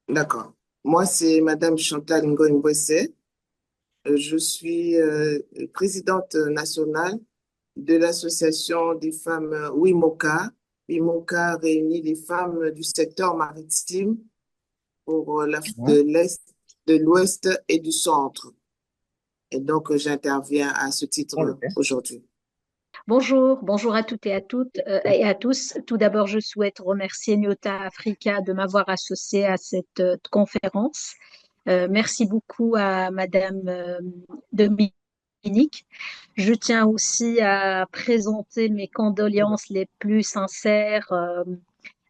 D'accord. Moi, c'est Madame Chantal Ngoy-Mbwese. Je suis présidente nationale de l'association des femmes WIMOCA. WIMOCA réunit les femmes du secteur maritime pour Hein. de l'Est, de l'Ouest et du Centre. Et donc, j'interviens à ce titre Ok. aujourd'hui. Bonjour, bonjour à toutes et à toutes et à tous. Tout d'abord, je souhaite remercier Nyota Africa de m'avoir associée à cette conférence. Merci beaucoup à Madame Dominique. Je tiens aussi à présenter mes condoléances les plus sincères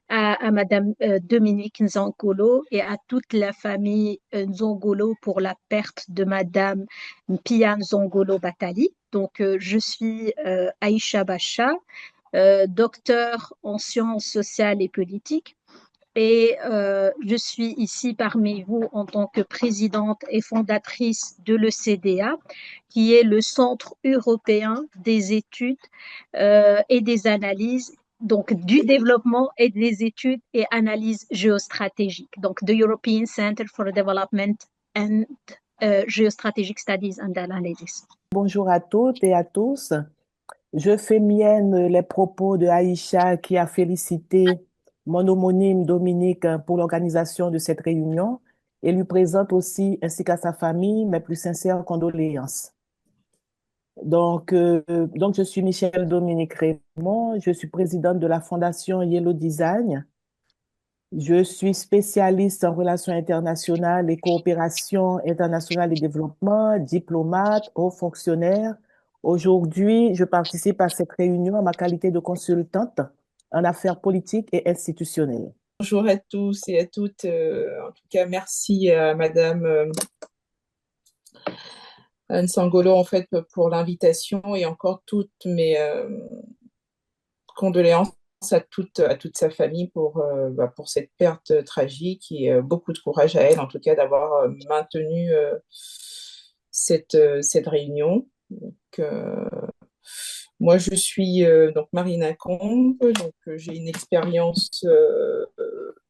à Madame Dominique Nzankolo et à toute la famille Nzongolo pour la perte de Madame Pia Nzongolo Batali. Donc, je suis Aïcha Bacha, docteur en sciences sociales et politiques. Et je suis ici parmi vous en tant que présidente et fondatrice de l'ECDA, qui est le Centre européen des études et des analyses, donc du développement et des études et analyses géostratégiques. Donc, the European Center for Development and Geostrategic Studies and Analysis. Bonjour à toutes et à tous. Je fais mienne les propos de Aïcha qui a félicité mon homonyme Dominique pour l'organisation de cette réunion et lui présente aussi, ainsi qu'à sa famille, mes plus sincères condoléances. Donc, je suis Michel Dominique Raymond, je suis présidente de la Fondation Yellow Design. Je suis spécialiste en relations internationales et coopération internationale et développement, diplomate, haut fonctionnaire. Aujourd'hui, je participe à cette réunion en ma qualité de consultante en affaires politiques et institutionnelles. Bonjour à tous et à toutes. En tout cas, merci à Madame Nsangolo en fait pour l'invitation et encore toutes mes condoléances à toute sa famille pour cette perte tragique et beaucoup de courage à elle en tout cas d'avoir maintenu cette réunion. Donc, moi, je suis donc Marina Combe, donc j'ai une expérience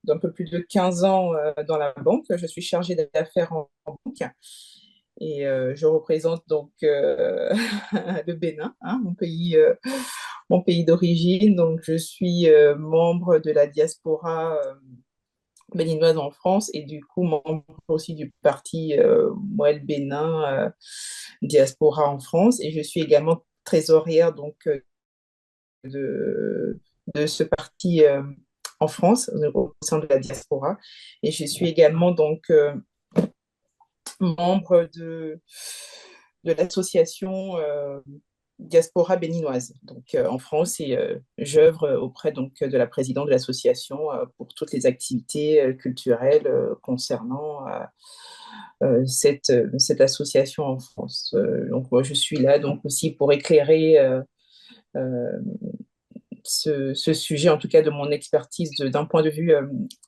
d'un peu plus de 15 ans dans la banque. Je suis chargée d'affaires en banque et je représente donc le Bénin, hein, mon pays d'origine. Donc, je suis membre de la diaspora béninoise en France et du coup membre aussi du parti Moël Bénin diaspora en France. Et je suis également trésorière donc de, de ce parti en France au sein de la diaspora. Et je suis également donc membre de l'association diaspora béninoise donc en France et j'œuvre auprès donc de la présidente de l'association pour toutes les activités culturelles concernant cette association en France. Donc moi je suis là donc aussi pour éclairer euh, ce sujet en tout cas de mon expertise d'un point de vue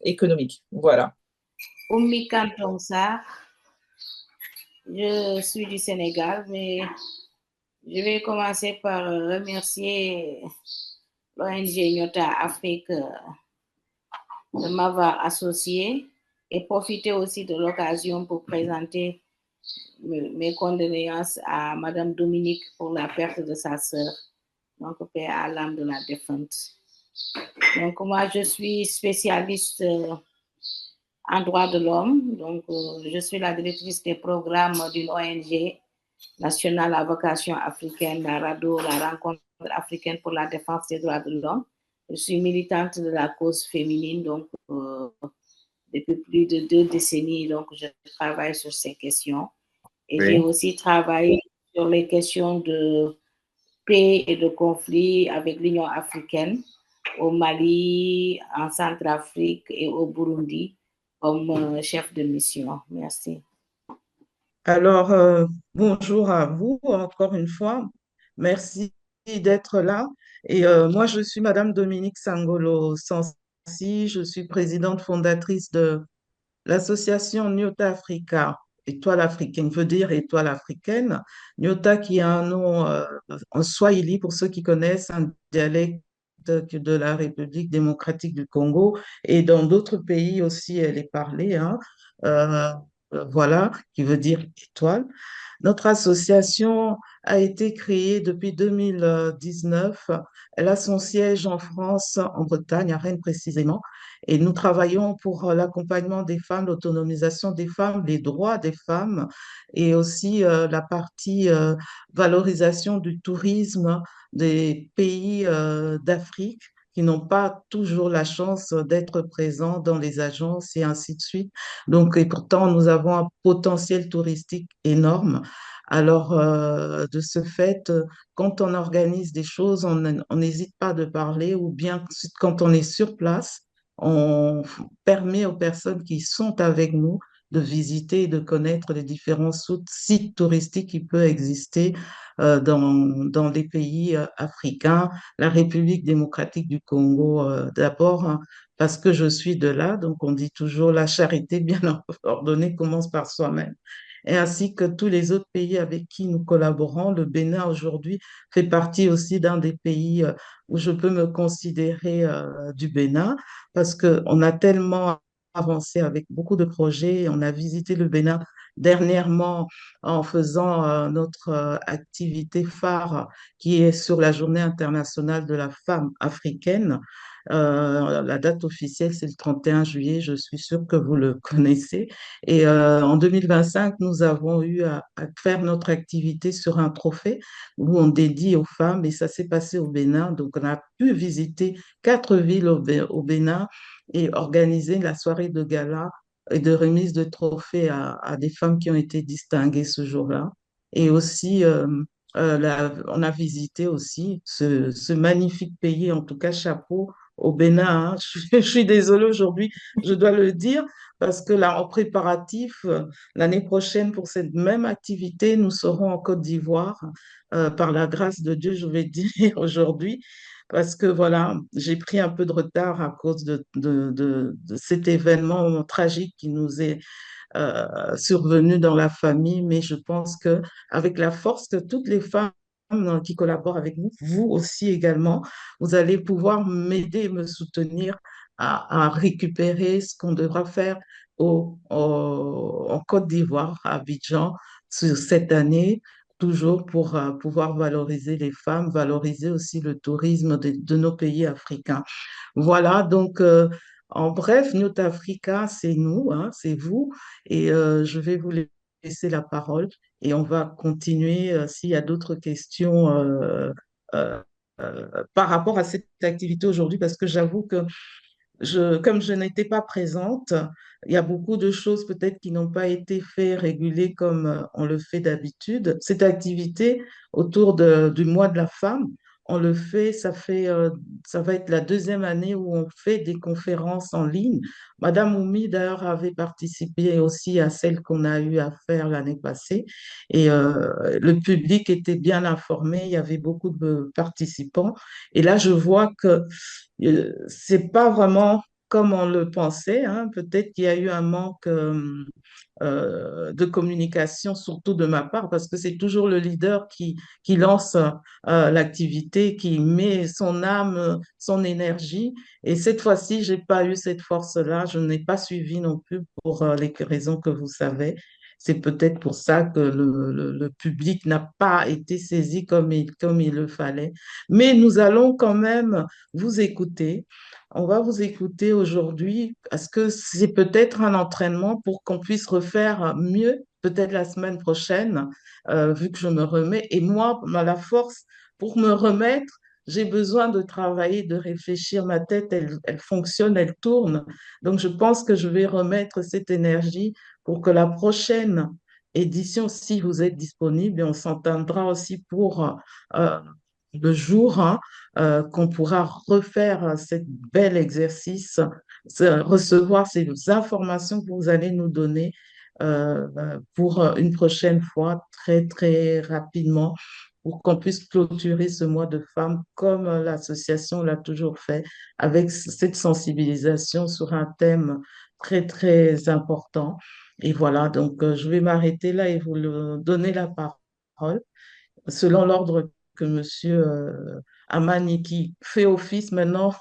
économique. Voilà. Oumi Kanton Sarr, je suis du Sénégal, mais je vais commencer par remercier l'ONG Nyota Afrique de m'avoir associé et profiter aussi de l'occasion pour présenter mes condoléances à Madame Dominique pour la perte de sa sœur, donc paix à l'âme de la défunte. Donc moi, je suis spécialiste en droit de l'homme, donc je suis la directrice des programmes d'une ONG nationale à vocation africaine, la RADO, la Rencontre africaine pour la défense des droits de l'homme. Je suis militante de la cause féminine, donc depuis plus de 2 décennies, donc je travaille sur ces questions. Et j'ai Oui. aussi travaillé sur les questions de paix et de conflit avec l'Union africaine au Mali, en Centrafrique et au Burundi comme chef de mission. Merci. Alors, bonjour à vous encore une fois. Merci d'être là. Et moi, je suis Madame Dominique Sangolo Sansi. Je suis présidente fondatrice de l'association Nyota Africa. Étoile africaine veut dire étoile africaine. Nyota qui a un nom en swahili pour ceux qui connaissent, un dialecte de la République démocratique du Congo et dans d'autres pays aussi, elle est parlée, hein. Euh, voilà, qui veut dire étoile. Notre association a été créée depuis 2019. Elle a son siège en France, en Bretagne, à Rennes précisément. Et nous travaillons pour l'accompagnement des femmes, l'autonomisation des femmes, les droits des femmes et aussi la partie valorisation du tourisme des pays d'Afrique qui n'ont pas toujours la chance d'être présents dans les agences et ainsi de suite. Donc, et pourtant, nous avons un potentiel touristique énorme. Alors, de ce fait, quand on organise des choses, on n'hésite pas de parler ou bien quand on est sur place, on permet aux personnes qui sont avec nous de visiter et de connaître les différents sites touristiques qui peuvent exister dans les pays africains, la République démocratique du Congo d'abord, hein, parce que je suis de là, donc on dit toujours la charité bien ordonnée commence par soi-même. Et ainsi que tous les autres pays avec qui nous collaborons. Le Bénin aujourd'hui fait partie aussi d'un des pays où je peux me considérer du Bénin parce qu'on a tellement avancé avec beaucoup de projets. On a visité le Bénin dernièrement en faisant notre activité phare qui est sur la Journée internationale de la femme africaine. La date officielle, c'est le 31 juillet, je suis sûre que vous le connaissez. Et en 2025, nous avons eu à faire notre activité sur un trophée où on dédie aux femmes et ça s'est passé au Bénin. Donc, on a pu visiter 4 villes au Bénin et organiser la soirée de gala et de remise de trophées à des femmes qui ont été distinguées ce jour-là. Et aussi, on a visité aussi ce magnifique pays, en tout cas, chapeau au Bénin, hein. Je suis désolée aujourd'hui, je dois le dire, parce que là, en préparatif, l'année prochaine, pour cette même activité, nous serons en Côte d'Ivoire, par la grâce de Dieu, je vais dire aujourd'hui, parce que voilà, j'ai pris un peu de retard à cause de cet événement tragique qui nous est survenu dans la famille, mais je pense que avec la force que toutes les femmes qui collaborent avec nous, vous aussi également, vous allez pouvoir m'aider et me soutenir à récupérer ce qu'on devra faire en Côte d'Ivoire, à Abidjan, sur cette année, toujours pour pouvoir valoriser les femmes, valoriser aussi le tourisme de nos pays africains. Voilà, donc en bref, Newt Africa, c'est nous, hein, c'est vous, et je vais vous laisser la parole et on va continuer s'il y a d'autres questions euh, par rapport à cette activité aujourd'hui, parce que j'avoue que comme je n'étais pas présente, il y a beaucoup de choses peut-être qui n'ont pas été faites, régulées comme on le fait d'habitude. Cette activité autour du mois de la femme, on le fait, ça va être la deuxième année où on fait des conférences en ligne. Madame Oumi, d'ailleurs, avait participé aussi à celle qu'on a eu à faire l'année passée. Et le public était bien informé, il y avait beaucoup de participants. Et là, je vois que c'est pas vraiment comme on le pensait, hein. Peut-être qu'il y a eu un manque de communication, surtout de ma part, parce que c'est toujours le leader qui lance l'activité, qui met son âme, son énergie. Et cette fois-ci, j'ai pas eu cette force-là. Je n'ai pas suivi non plus pour les raisons que vous savez. C'est peut-être pour ça que le public n'a pas été saisi comme il le fallait. Mais nous allons quand même vous écouter. On va vous écouter aujourd'hui parce que c'est peut-être un entraînement pour qu'on puisse refaire mieux, peut-être la semaine prochaine, vu que je me remets. Et moi, à la force, pour me remettre, j'ai besoin de travailler, de réfléchir. Ma tête, elle fonctionne, elle tourne. Donc, je pense que je vais remettre cette énergie pour que la prochaine édition, si vous êtes disponible, et on s'entendra aussi pour euh, le jour, hein, qu'on pourra refaire cet bel exercice, recevoir ces informations que vous allez nous donner pour une prochaine fois, très, très rapidement, pour qu'on puisse clôturer ce mois de femmes comme l'association l'a toujours fait, avec cette sensibilisation sur un thème très, très important. Et voilà, donc je vais m'arrêter là et donner la parole selon l'ordre que monsieur Amani qui fait office maintenant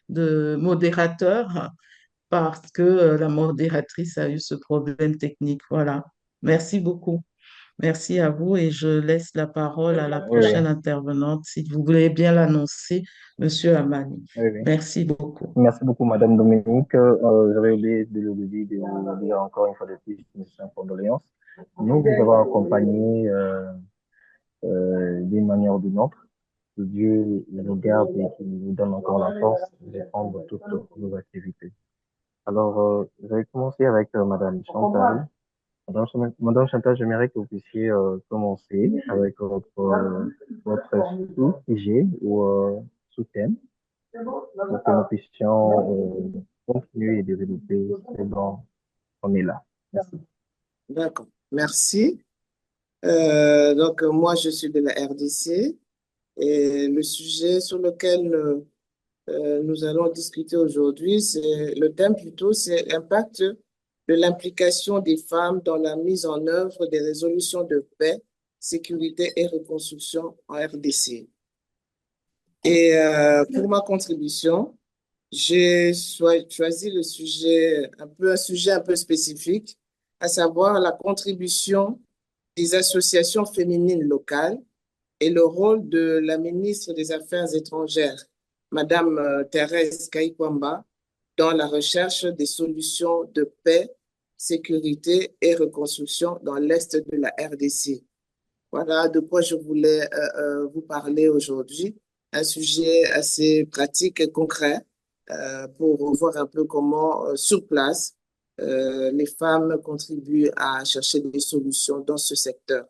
de modérateur parce que la modératrice a eu ce problème technique. Voilà. Merci beaucoup. Merci à vous et je laisse la parole à la Oui, oui, prochaine intervenante, si vous voulez bien l'annoncer, Monsieur Amani. oui, oui. Merci beaucoup. Merci beaucoup, Madame Dominique. J'avais oublié de le dire, de vous dire encore une fois de plus mes sincères condoléances. Nous vous avons accompagné d'une manière ou d'une autre. Que Dieu nous garde et qu'il nous donne encore la force de reprendre toutes nos activités. Alors, je vais commencer avec Madame Chantal. Madame Chantal, j'aimerais que vous puissiez commencer avec votre sujet ou sous-thème pour que nous puissions continuer et développer ce dont on est là. Merci. D'accord. Merci. Donc, moi, je suis de la RDC et le sujet sur lequel nous allons discuter aujourd'hui, le thème plutôt, c'est l'impact de l'implication des femmes dans la mise en œuvre des résolutions de paix, sécurité et reconstruction en RDC. Et pour ma contribution, j'ai choisi un sujet un peu spécifique, à savoir la contribution des associations féminines locales et le rôle de la ministre des Affaires étrangères, Madame Thérèse Kayikwamba, dans la recherche des solutions de paix, sécurité et reconstruction dans l'Est de la RDC. Voilà de quoi je voulais vous parler aujourd'hui, un sujet assez pratique et concret pour voir un peu comment, sur place, les femmes contribuent à chercher des solutions dans ce secteur.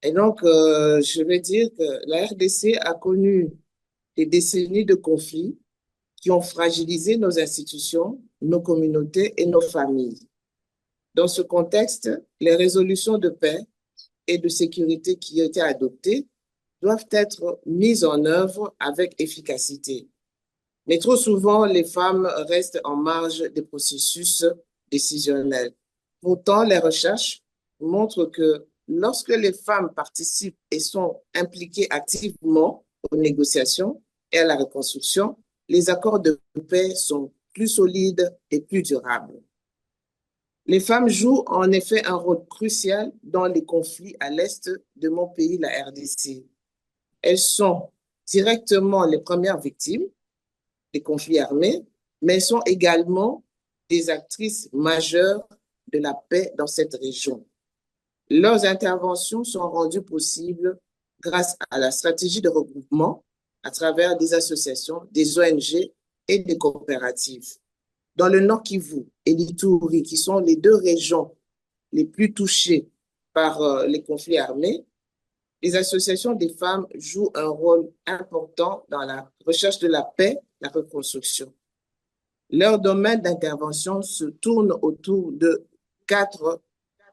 Et donc, je vais dire que la RDC a connu des décennies de conflits qui ont fragilisé nos institutions, nos communautés et nos familles. Dans ce contexte, les résolutions de paix et de sécurité qui ont été adoptées doivent être mises en œuvre avec efficacité. Mais trop souvent, les femmes restent en marge des processus décisionnels. Pourtant, les recherches montrent que lorsque les femmes participent et sont impliquées activement aux négociations et à la reconstruction, les accords de paix sont plus solides et plus durables. Les femmes jouent en effet un rôle crucial dans les conflits à l'est de mon pays, la RDC. Elles sont directement les premières victimes des conflits armés, mais elles sont également des actrices majeures de la paix dans cette région. Leurs interventions sont rendues possibles grâce à la stratégie de regroupement à travers des associations, des ONG et des coopératives. Dans le Nord Kivu et l'Ituri, qui sont les deux régions les plus touchées par les conflits armés, les associations des femmes jouent un rôle important dans la recherche de la paix, la reconstruction. Leur domaine d'intervention se tourne autour de 4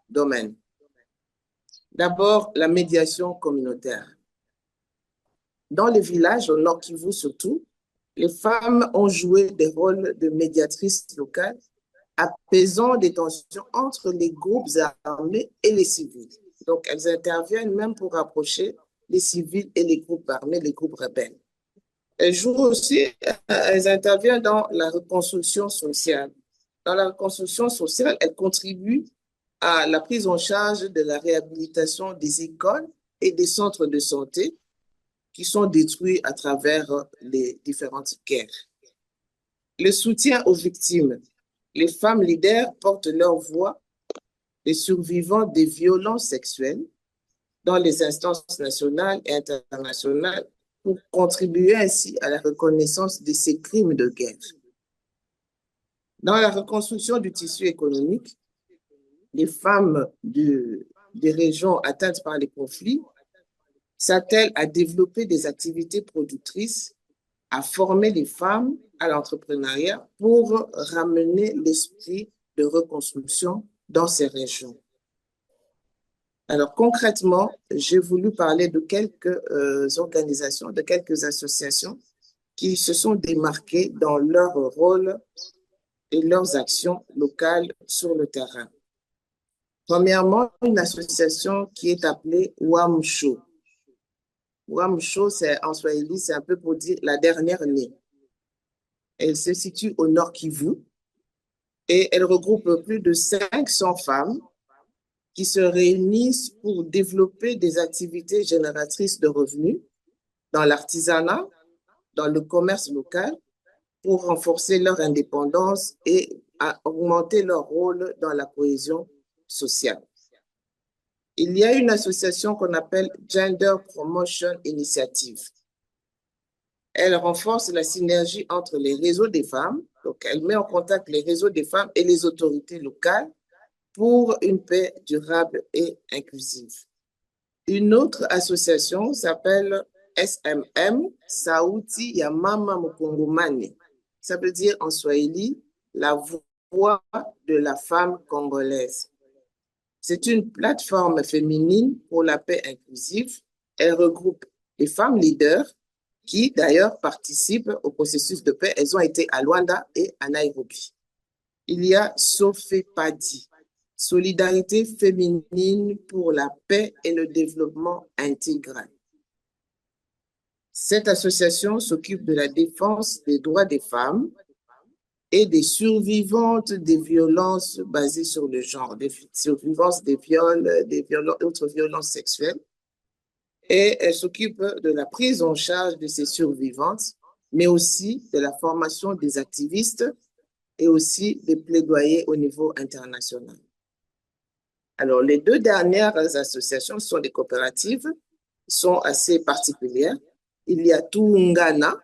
domaines. D'abord, la médiation communautaire. Dans les villages, au Nord Kivu surtout, les femmes ont joué des rôles de médiatrices locales, apaisant des tensions entre les groupes armés et les civils. Donc, elles interviennent même pour rapprocher les civils et les groupes armés, les groupes rebelles. Elles interviennent dans la reconstruction sociale. Dans la reconstruction sociale, elles contribuent à la prise en charge de la réhabilitation des écoles et des centres de santé qui sont détruits à travers les différentes guerres. Le soutien aux victimes. Les femmes leaders portent leur voix, les survivants des violences sexuelles, dans les instances nationales et internationales pour contribuer ainsi à la reconnaissance de ces crimes de guerre. Dans la reconstruction du tissu économique, les femmes des régions atteintes par les conflits s'attellent à développer des activités productrices, à former les femmes à l'entrepreneuriat pour ramener l'esprit de reconstruction dans ces régions. Alors concrètement, j'ai voulu parler de quelques organisations, de quelques associations qui se sont démarquées dans leur rôle et leurs actions locales sur le terrain. Premièrement, une association qui est appelée WAMSHO. Uamsho, en Swahili, c'est un peu pour dire la dernière née. Elle se situe au Nord Kivu et elle regroupe plus de 500 femmes qui se réunissent pour développer des activités génératrices de revenus dans l'artisanat, dans le commerce local, pour renforcer leur indépendance et augmenter leur rôle dans la cohésion sociale. Il y a une association qu'on appelle Gender Promotion Initiative. Elle renforce la synergie entre les réseaux des femmes, donc elle met en contact les réseaux des femmes et les autorités locales pour une paix durable et inclusive. Une autre association s'appelle SMM, Sauti ya Mama Mkongomani. Ça veut dire en Swahili, la voix de la femme congolaise. C'est une plateforme féminine pour la paix inclusive. Elle regroupe les femmes leaders qui, d'ailleurs, participent au processus de paix. Elles ont été à Luanda et à Nairobi. Il y a Sofepadi, Solidarité féminine pour la paix et le développement intégral. Cette association s'occupe de la défense des droits des femmes et des survivantes des violences basées sur le genre, des survivances des viols, d'autres violences sexuelles. Et elle s'occupe de la prise en charge de ces survivantes, mais aussi de la formation des activistes et aussi des plaidoyers au niveau international. Alors, les deux dernières associations sont des coopératives, sont assez particulières. Il y a Tuungana,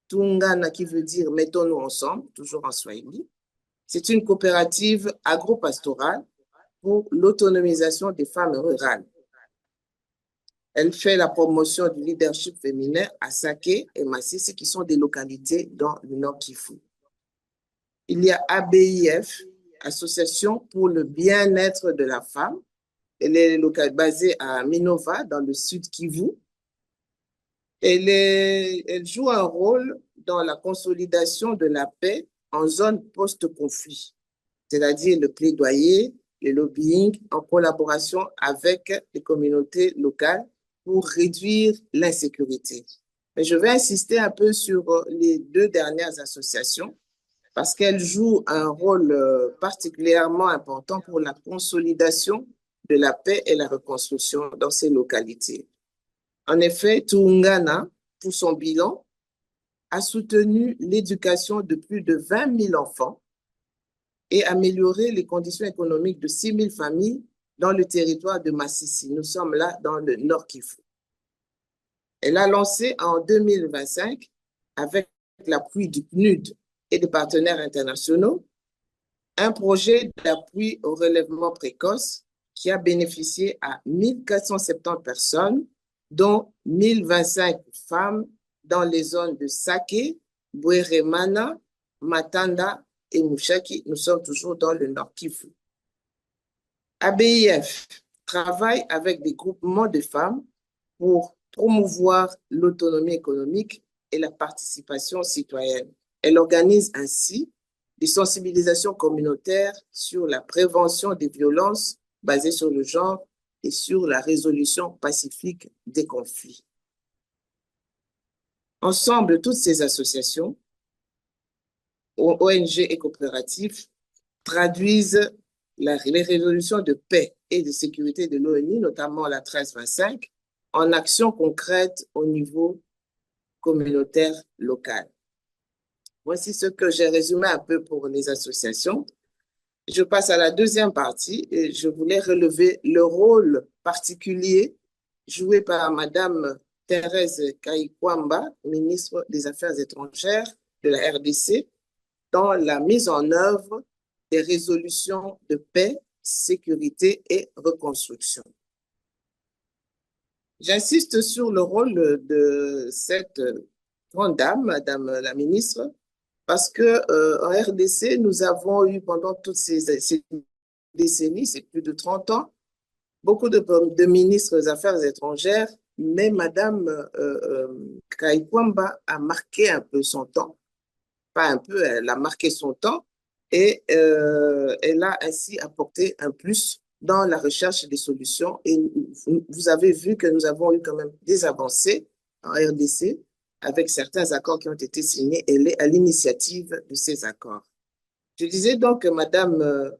Tuungana qui veut dire mettons-nous ensemble, toujours en Swahili. C'est une coopérative agro-pastorale pour l'autonomisation des femmes rurales. Elle fait la promotion du leadership féminin à Sake et Masisi, qui sont des localités dans le Nord Kivu. Il y a ABIF, Association pour le bien-être de la femme. Elle est basée à Minova, dans le sud Kivu. Elle joue un rôle dans la consolidation de la paix en zone post-conflit, c'est-à-dire le plaidoyer, le lobbying en collaboration avec les communautés locales pour réduire l'insécurité. Mais je vais insister un peu sur les deux dernières associations parce qu'elles jouent un rôle particulièrement important pour la consolidation de la paix et la reconstruction dans ces localités. En effet, Tuungana, pour son bilan, a soutenu l'éducation de plus de 20 000 enfants et amélioré les conditions économiques de 6 000 familles dans le territoire de Masisi. Nous sommes là dans le Nord Kivu. Elle a lancé en 2025, avec l'appui du PNUD et des partenaires internationaux, un projet d'appui au relèvement précoce qui a bénéficié à 1470 personnes, dont 1025 femmes dans les zones de Sake, Bweremana, Matanda et Mushaki. Nous sommes toujours dans le Nord Kivu. ABIF travaille avec des groupements de femmes pour promouvoir l'autonomie économique et la participation citoyenne. Elle organise ainsi des sensibilisations communautaires sur la prévention des violences basées sur le genre et sur la résolution pacifique des conflits. Ensemble, toutes ces associations, ONG et coopératives, traduisent les résolutions de paix et de sécurité de l'ONU, notamment la 1325, en actions concrètes au niveau communautaire local. Voici ce que j'ai résumé un peu pour les associations. Je passe à la deuxième partie et je voulais relever le rôle particulier joué par Madame Thérèse Kayikwamba, ministre des Affaires étrangères de la RDC, dans la mise en œuvre des résolutions de paix, sécurité et reconstruction. J'insiste sur le rôle de cette grande dame, Madame la ministre, parce que en RDC, nous avons eu pendant toutes ces décennies, c'est plus de 30 ans, beaucoup de ministres des Affaires étrangères, mais Madame Kayikwamba a marqué un peu son temps. Pas un peu, elle a marqué son temps et elle a ainsi apporté un plus dans la recherche des solutions. Et vous avez vu que nous avons eu quand même des avancées en RDC avec certains accords qui ont été signés et à l'initiative de ces accords. Je disais donc que Madame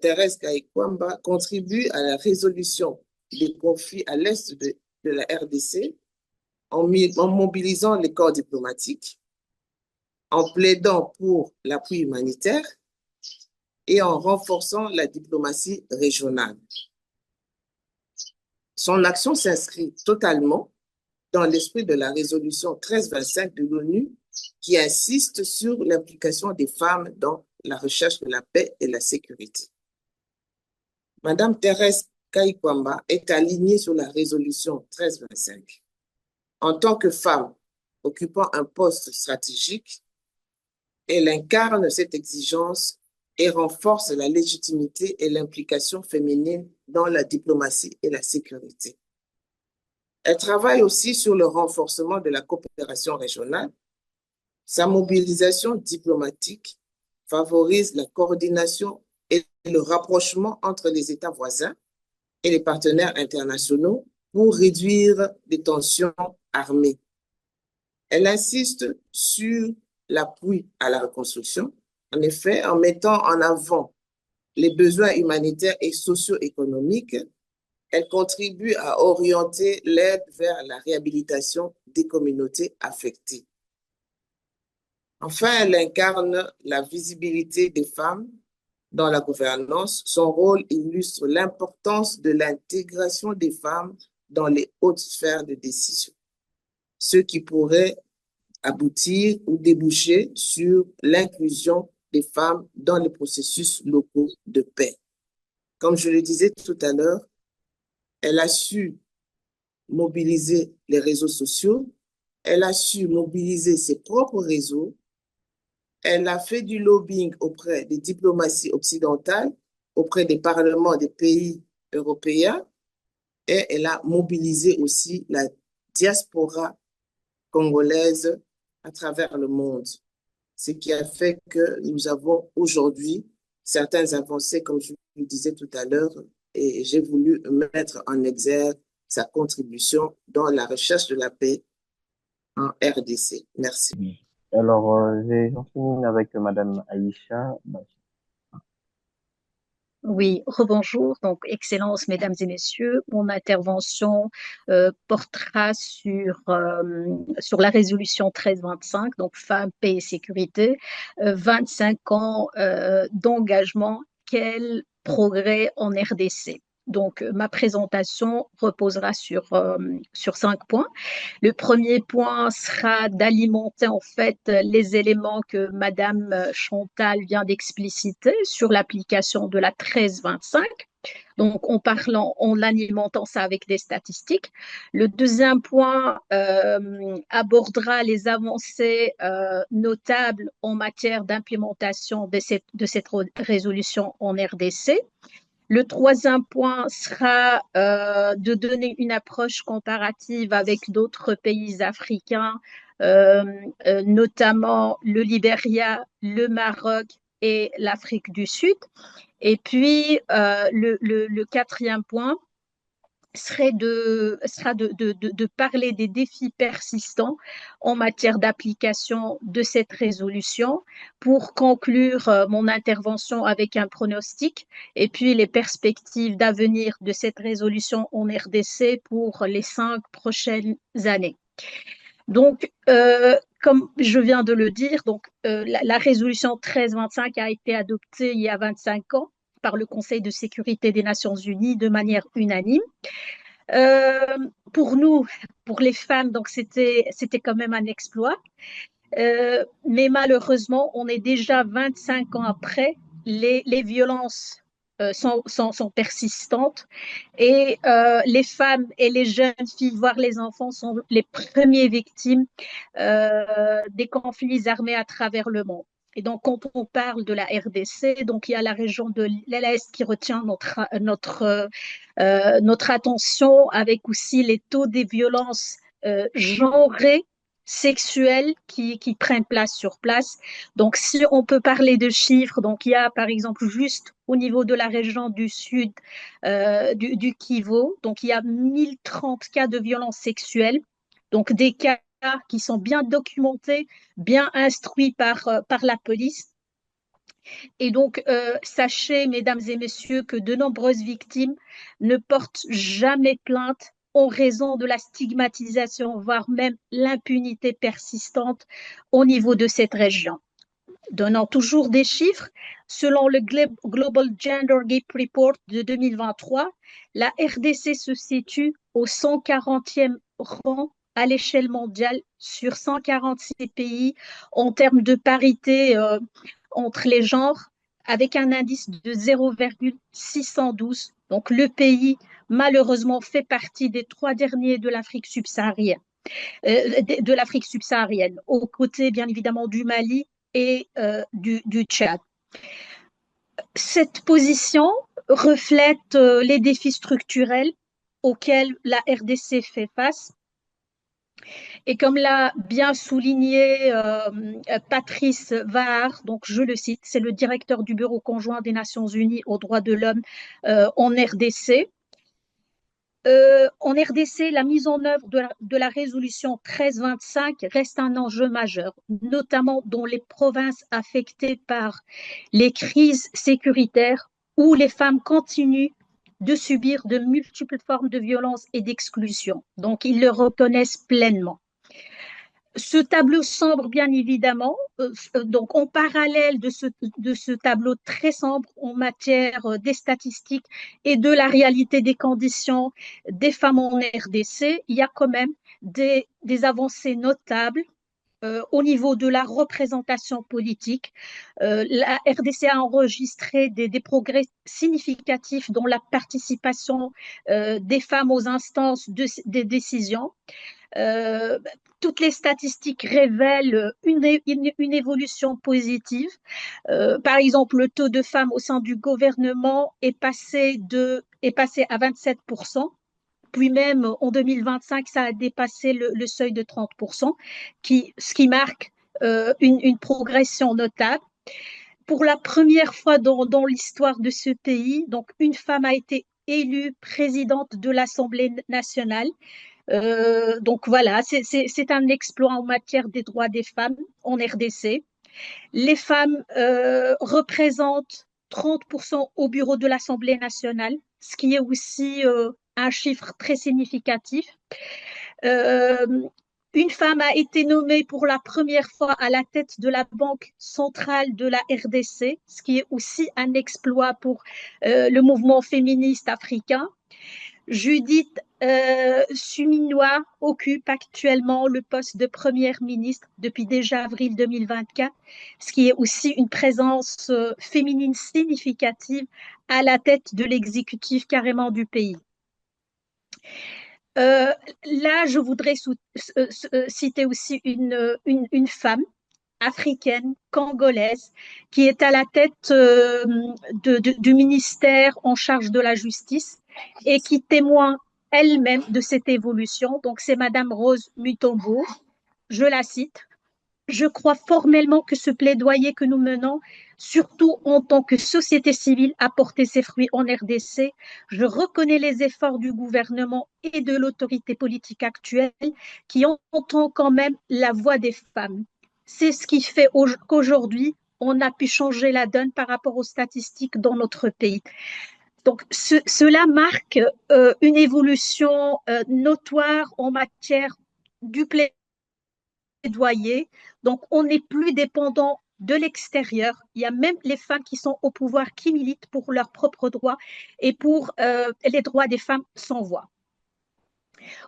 Thérèse Kayikwamba contribue à la résolution des conflits à l'est de la RDC en mobilisant les corps diplomatiques, en plaidant pour l'appui humanitaire et en renforçant la diplomatie régionale. Son action s'inscrit totalement dans l'esprit de la résolution 1325 de l'ONU qui insiste sur l'implication des femmes dans la recherche de la paix et la sécurité. Madame Thérèse Kayikwamba est alignée sur la résolution 1325. En tant que femme occupant un poste stratégique, elle incarne cette exigence et renforce la légitimité et l'implication féminine dans la diplomatie et la sécurité. Elle travaille aussi sur le renforcement de la coopération régionale. Sa mobilisation diplomatique favorise la coordination et le rapprochement entre les États voisins et les partenaires internationaux pour réduire les tensions armées. Elle insiste sur l'appui à la reconstruction, en effet, en mettant en avant les besoins humanitaires et socio-économiques. Elle contribue à orienter l'aide vers la réhabilitation des communautés affectées. Enfin, elle incarne la visibilité des femmes dans la gouvernance. Son rôle illustre l'importance de l'intégration des femmes dans les hautes sphères de décision, ce qui pourrait aboutir ou déboucher sur l'inclusion des femmes dans les processus locaux de paix. Comme je le disais tout à l'heure, elle a su mobiliser les réseaux sociaux, elle a su mobiliser ses propres réseaux, elle a fait du lobbying auprès des diplomaties occidentales, auprès des parlements des pays européens, et elle a mobilisé aussi la diaspora congolaise à travers le monde. Ce qui a fait que nous avons aujourd'hui certaines avancées, comme je le disais tout à l'heure, et j'ai voulu mettre en exergue sa contribution dans la recherche de la paix en RDC. Merci. Alors, j'en finis avec Madame Aïcha. Oui, rebonjour. Donc, Excellences, Mesdames et Messieurs, mon intervention portera sur la résolution 1325, donc Femmes, Paix et Sécurité, 25 ans d'engagement, quel progrès en RDC. Donc, ma présentation reposera sur 5 points. Le premier point sera d'alimenter en fait les éléments que Madame Chantal vient d'expliciter sur l'application de la 1325. Donc, en alimentant ça avec des statistiques. Le deuxième point abordera les avancées notables en matière d'implémentation de cette résolution en RDC. Le troisième point sera de donner une approche comparative avec d'autres pays africains, notamment le Libéria, le Maroc et l'Afrique du Sud. Et puis, le quatrième point sera de parler des défis persistants en matière d'application de cette résolution pour conclure mon intervention avec un pronostic et puis les perspectives d'avenir de cette résolution en RDC pour les 5 prochaines années. Donc, comme je viens de le dire, la résolution 1325 a été adoptée il y a 25 ans par le Conseil de sécurité des Nations Unies de manière unanime. Pour nous, pour les femmes, donc c'était quand même un exploit. Mais malheureusement, on est déjà 25 ans après, les violences sont persistantes et les femmes et les jeunes filles, voire les enfants, sont les premières victimes des conflits armés à travers le monde. Et donc, quand on parle de la RDC, donc il y a la région de l'Est qui retient notre attention, avec aussi les taux des violences genrées sexuelles qui prennent place sur place. Donc, si on peut parler de chiffres, donc il y a par exemple juste au niveau de la région du sud du Kivu, donc il y a 1030 cas de violences sexuelles, donc des cas qui sont bien documentés, bien instruits par la police. Et donc, sachez, mesdames et messieurs, que de nombreuses victimes ne portent jamais plainte en raison de la stigmatisation, voire même l'impunité persistante au niveau de cette région. Donnant toujours des chiffres, selon le Global Gender Gap Report de 2023, la RDC se situe au 140e rang à l'échelle mondiale sur 146 pays en termes de parité entre les genres, avec un indice de 0,612. Donc le pays, malheureusement, fait partie des 3 derniers de l'Afrique subsaharienne, aux côtés bien évidemment du Mali et du Tchad. Cette position reflète les défis structurels auxquels la RDC fait face. Et comme l'a bien souligné Patrice Vahar, donc je le cite, c'est le directeur du Bureau conjoint des Nations Unies aux droits de l'homme en RDC. En RDC, la mise en œuvre de la résolution 1325 reste un enjeu majeur, notamment dans les provinces affectées par les crises sécuritaires où les femmes continuent de subir de multiples formes de violence et d'exclusion. Donc, ils le reconnaissent pleinement. Ce tableau sombre, bien évidemment, donc en parallèle de ce tableau très sombre en matière des statistiques et de la réalité des conditions des femmes en RDC, il y a quand même des avancées notables au niveau de la représentation politique. La RDC a enregistré des progrès significatifs dans la participation des femmes aux instances des décisions. Toutes les statistiques révèlent une évolution positive. Par exemple, le taux de femmes au sein du gouvernement est passé à 27%. Puis même en 2025, ça a dépassé le seuil de 30%, ce qui marque une progression notable. Pour la première fois dans l'histoire de ce pays, donc une femme a été élue présidente de l'Assemblée nationale. Donc voilà, c'est un exploit en matière des droits des femmes en RDC. Les femmes représentent 30% au bureau de l'Assemblée nationale, ce qui est aussi un chiffre très significatif. Une femme a été nommée pour la première fois à la tête de la Banque centrale de la RDC, ce qui est aussi un exploit pour le mouvement féministe africain. Judith Suminwa occupe actuellement le poste de première ministre depuis déjà avril 2024, ce qui est aussi une présence féminine significative à la tête de l'exécutif carrément du pays. Là, je voudrais citer aussi une femme africaine, congolaise, qui est à la tête du ministère en charge de la justice et qui témoigne elle-même de cette évolution. Donc, c'est Madame Rose Mutombo. Je la cite. Je crois formellement que ce plaidoyer que nous menons, surtout en tant que société civile, a porté ses fruits en RDC. Je reconnais les efforts du gouvernement et de l'autorité politique actuelle qui entend quand même la voix des femmes. C'est ce qui fait qu'aujourd'hui, on a pu changer la donne par rapport aux statistiques dans notre pays. Donc, cela marque une évolution notoire en matière du plaidoyer. Donc, on n'est plus dépendant de l'extérieur. Il y a même les femmes qui sont au pouvoir qui militent pour leurs propres droits et pour les droits des femmes sans voix.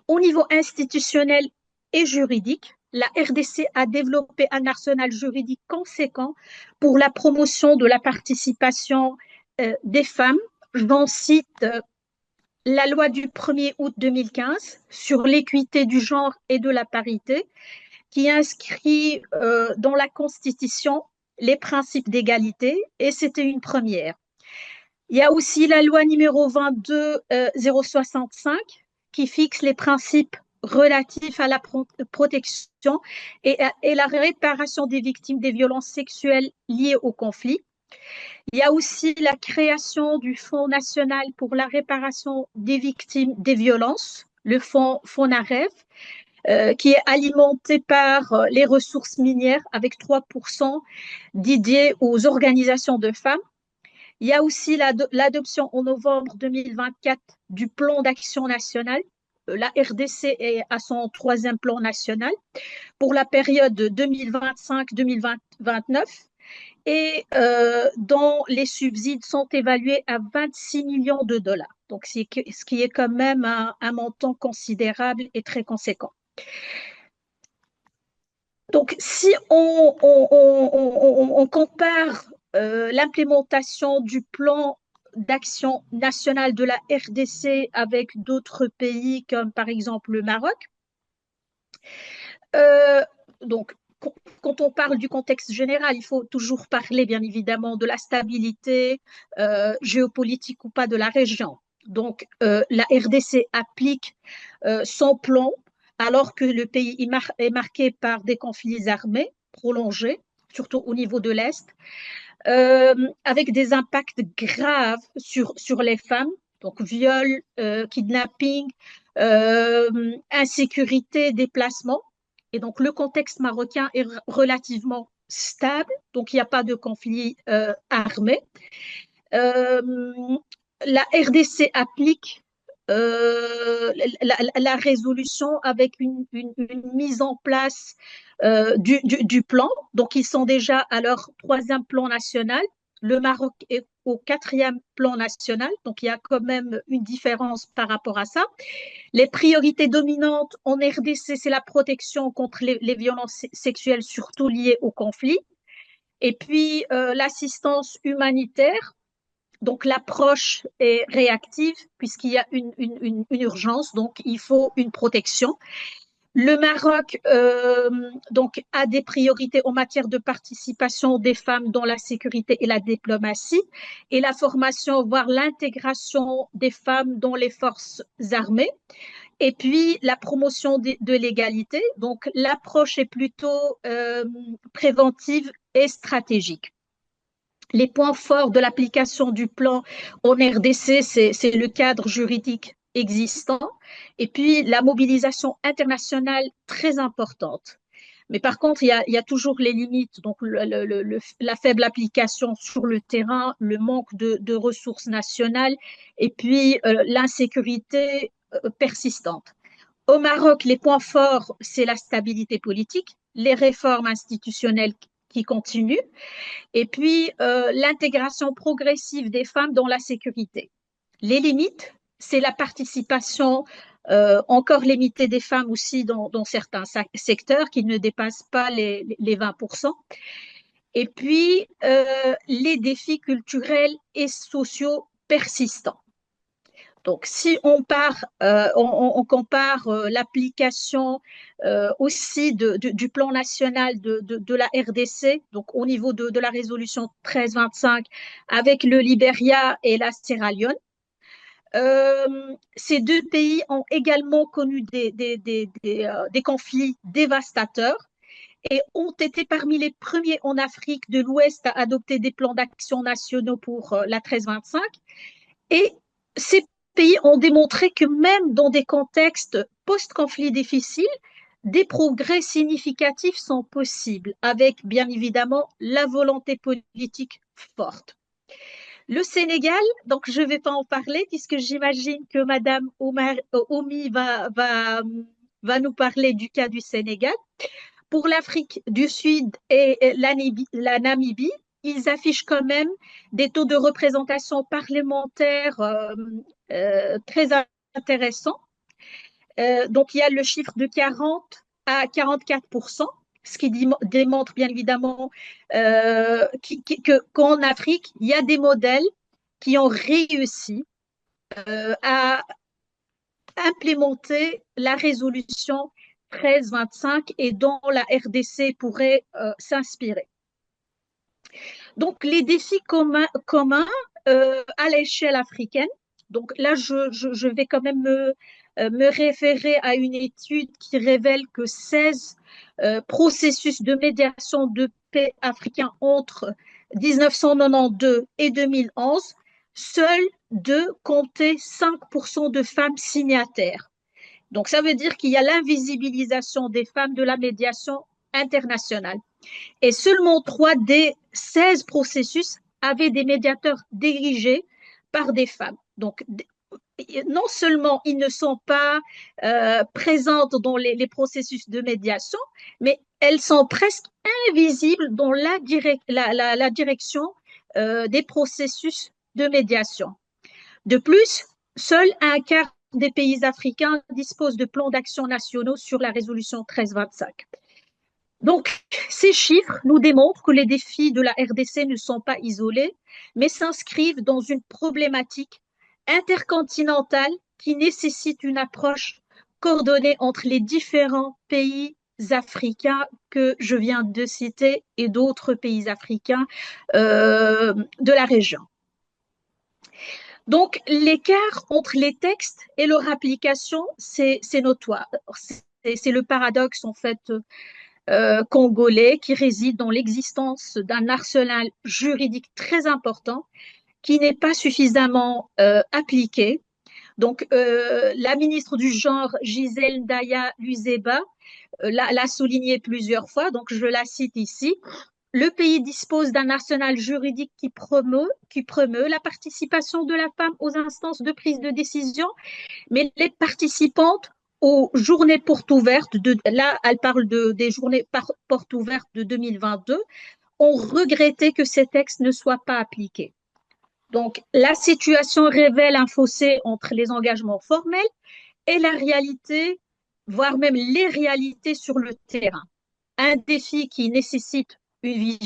Au niveau institutionnel et juridique, la RDC a développé un arsenal juridique conséquent pour la promotion de la participation des femmes. J'en cite la loi du 1er août 2015 sur l'équité du genre et de la parité, qui inscrit dans la Constitution les principes d'égalité, et c'était une première. Il y a aussi la loi numéro 22-065 qui fixe les principes relatifs à la protection et la réparation des victimes des violences sexuelles liées au conflit. Il y a aussi la création du Fonds national pour la réparation des victimes des violences, le fonds FONAREV, qui est alimenté par les ressources minières avec 3% dédiés aux organisations de femmes. Il y a aussi l'adoption en novembre 2024 du plan d'action national. La RDC est à son 3e plan national pour la période 2025-2029 et dont les subsides sont évalués à 26 millions de dollars. Donc, ce qui est quand même un montant considérable et très conséquent. Donc, si on compare l'implémentation du plan d'action national de la RDC avec d'autres pays comme par exemple le Maroc, donc quand on parle du contexte général, il faut toujours parler bien évidemment de la stabilité géopolitique ou pas de la région. Donc la RDC applique son plan alors que le pays est marqué par des conflits armés prolongés, surtout au niveau de l'Est, avec des impacts graves sur les femmes, donc viol, kidnapping, insécurité, déplacement. Et donc le contexte marocain est relativement stable, donc il n'y a pas de conflit armé. La RDC applique la résolution avec une mise en place du plan. Donc, ils sont déjà à leur 3e plan national. Le Maroc est au 4e plan national. Donc, il y a quand même une différence par rapport à ça. Les priorités dominantes en RDC, c'est la protection contre les violences sexuelles, surtout liées au conflit. Et puis, l'assistance humanitaire. Donc, l'approche est réactive puisqu'il y a une urgence, donc il faut une protection. Le Maroc donc, a des priorités en matière de participation des femmes dans la sécurité et la diplomatie et la formation, voire l'intégration des femmes dans les forces armées. Et puis, la promotion de l'égalité. Donc, l'approche est plutôt préventive et stratégique. Les points forts de l'application du plan en RDC, c'est le cadre juridique existant et puis la mobilisation internationale très importante. Mais par contre, il y a toujours les limites, donc la faible application sur le terrain, le manque de ressources nationales et puis l'insécurité persistante. Au Maroc, les points forts, c'est la stabilité politique, les réformes institutionnelles qui continuent, et puis l'intégration progressive des femmes dans la sécurité. Les limites, c'est la participation encore limitée des femmes aussi dans certains secteurs qui ne dépassent pas les 20%. Et puis les défis culturels et sociaux persistants. Donc, si on compare l'application aussi du plan national de la RDC, donc au niveau de la résolution 1325 avec le Libéria et la Sierra Leone, ces deux pays ont également connu des conflits dévastateurs et ont été parmi les premiers en Afrique de l'Ouest à adopter des plans d'action nationaux pour la 1325. Et ces pays ont démontré que même dans des contextes post-conflits difficiles, des progrès significatifs sont possibles, avec bien évidemment la volonté politique forte. Le Sénégal, donc je ne vais pas en parler puisque j'imagine que Madame Omi va nous parler du cas du Sénégal. Pour l'Afrique du Sud et la Namibie, ils affichent quand même des taux de représentation parlementaire très intéressants. Donc, il y a le chiffre de 40 à 44%, ce qui démontre bien évidemment qu'en Afrique, il y a des modèles qui ont réussi à implémenter la résolution 1325 et dont la RDC pourrait s'inspirer. Donc, les défis communs à l'échelle africaine. Donc là, je vais quand même me référer à une étude qui révèle que 16 processus de médiation de paix africains entre 1992 et 2011, seuls deux comptaient 5% de femmes signataires. Donc, ça veut dire qu'il y a l'invisibilisation des femmes de la médiation internationale. Et seulement 3 des 16 processus avaient des médiateurs dirigés par des femmes. Donc, non seulement ils ne sont pas présentes dans les processus de médiation, mais elles sont presque invisibles dans la direction des processus de médiation. De plus, seul un quart des pays africains disposent de plans d'action nationaux sur la résolution 1325. Donc, ces chiffres nous démontrent que les défis de la RDC ne sont pas isolés, mais s'inscrivent dans une problématique intercontinentale qui nécessite une approche coordonnée entre les différents pays africains que je viens de citer et d'autres pays africains de la région. Donc, l'écart entre les textes et leur application, c'est notoire. C'est le paradoxe, en fait, congolais qui réside dans l'existence d'un arsenal juridique très important qui n'est pas suffisamment appliqué. Donc, la ministre du Genre, Gisèle Ndaya Luzeba, l'a souligné plusieurs fois, donc je la cite ici. Le pays dispose d'un arsenal juridique qui promeut la participation de la femme aux instances de prise de décision, mais les participantes aux journées portes ouvertes, là elle parle des journées portes ouvertes de 2022, ont regretté que ces textes ne soient pas appliqués. Donc, la situation révèle un fossé entre les engagements formels et la réalité, voire même les réalités sur le terrain. Un défi qui nécessite une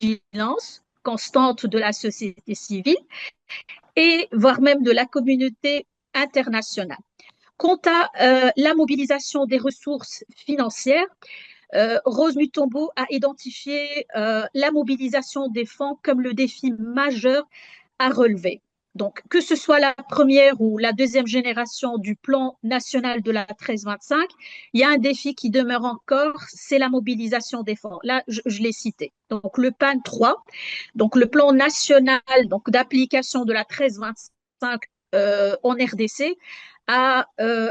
vigilance constante de la société civile et voire même de la communauté internationale. Quant à la mobilisation des ressources financières, Rose Mutombo a identifié la mobilisation des fonds comme le défi majeur à relever. Donc, que ce soit la première ou la deuxième génération du plan national de la 1325, il y a un défi qui demeure encore, c'est la mobilisation des fonds. Là, je l'ai cité. Donc, le PAN 3, donc le plan national donc d'application de la 1325 en RDC, a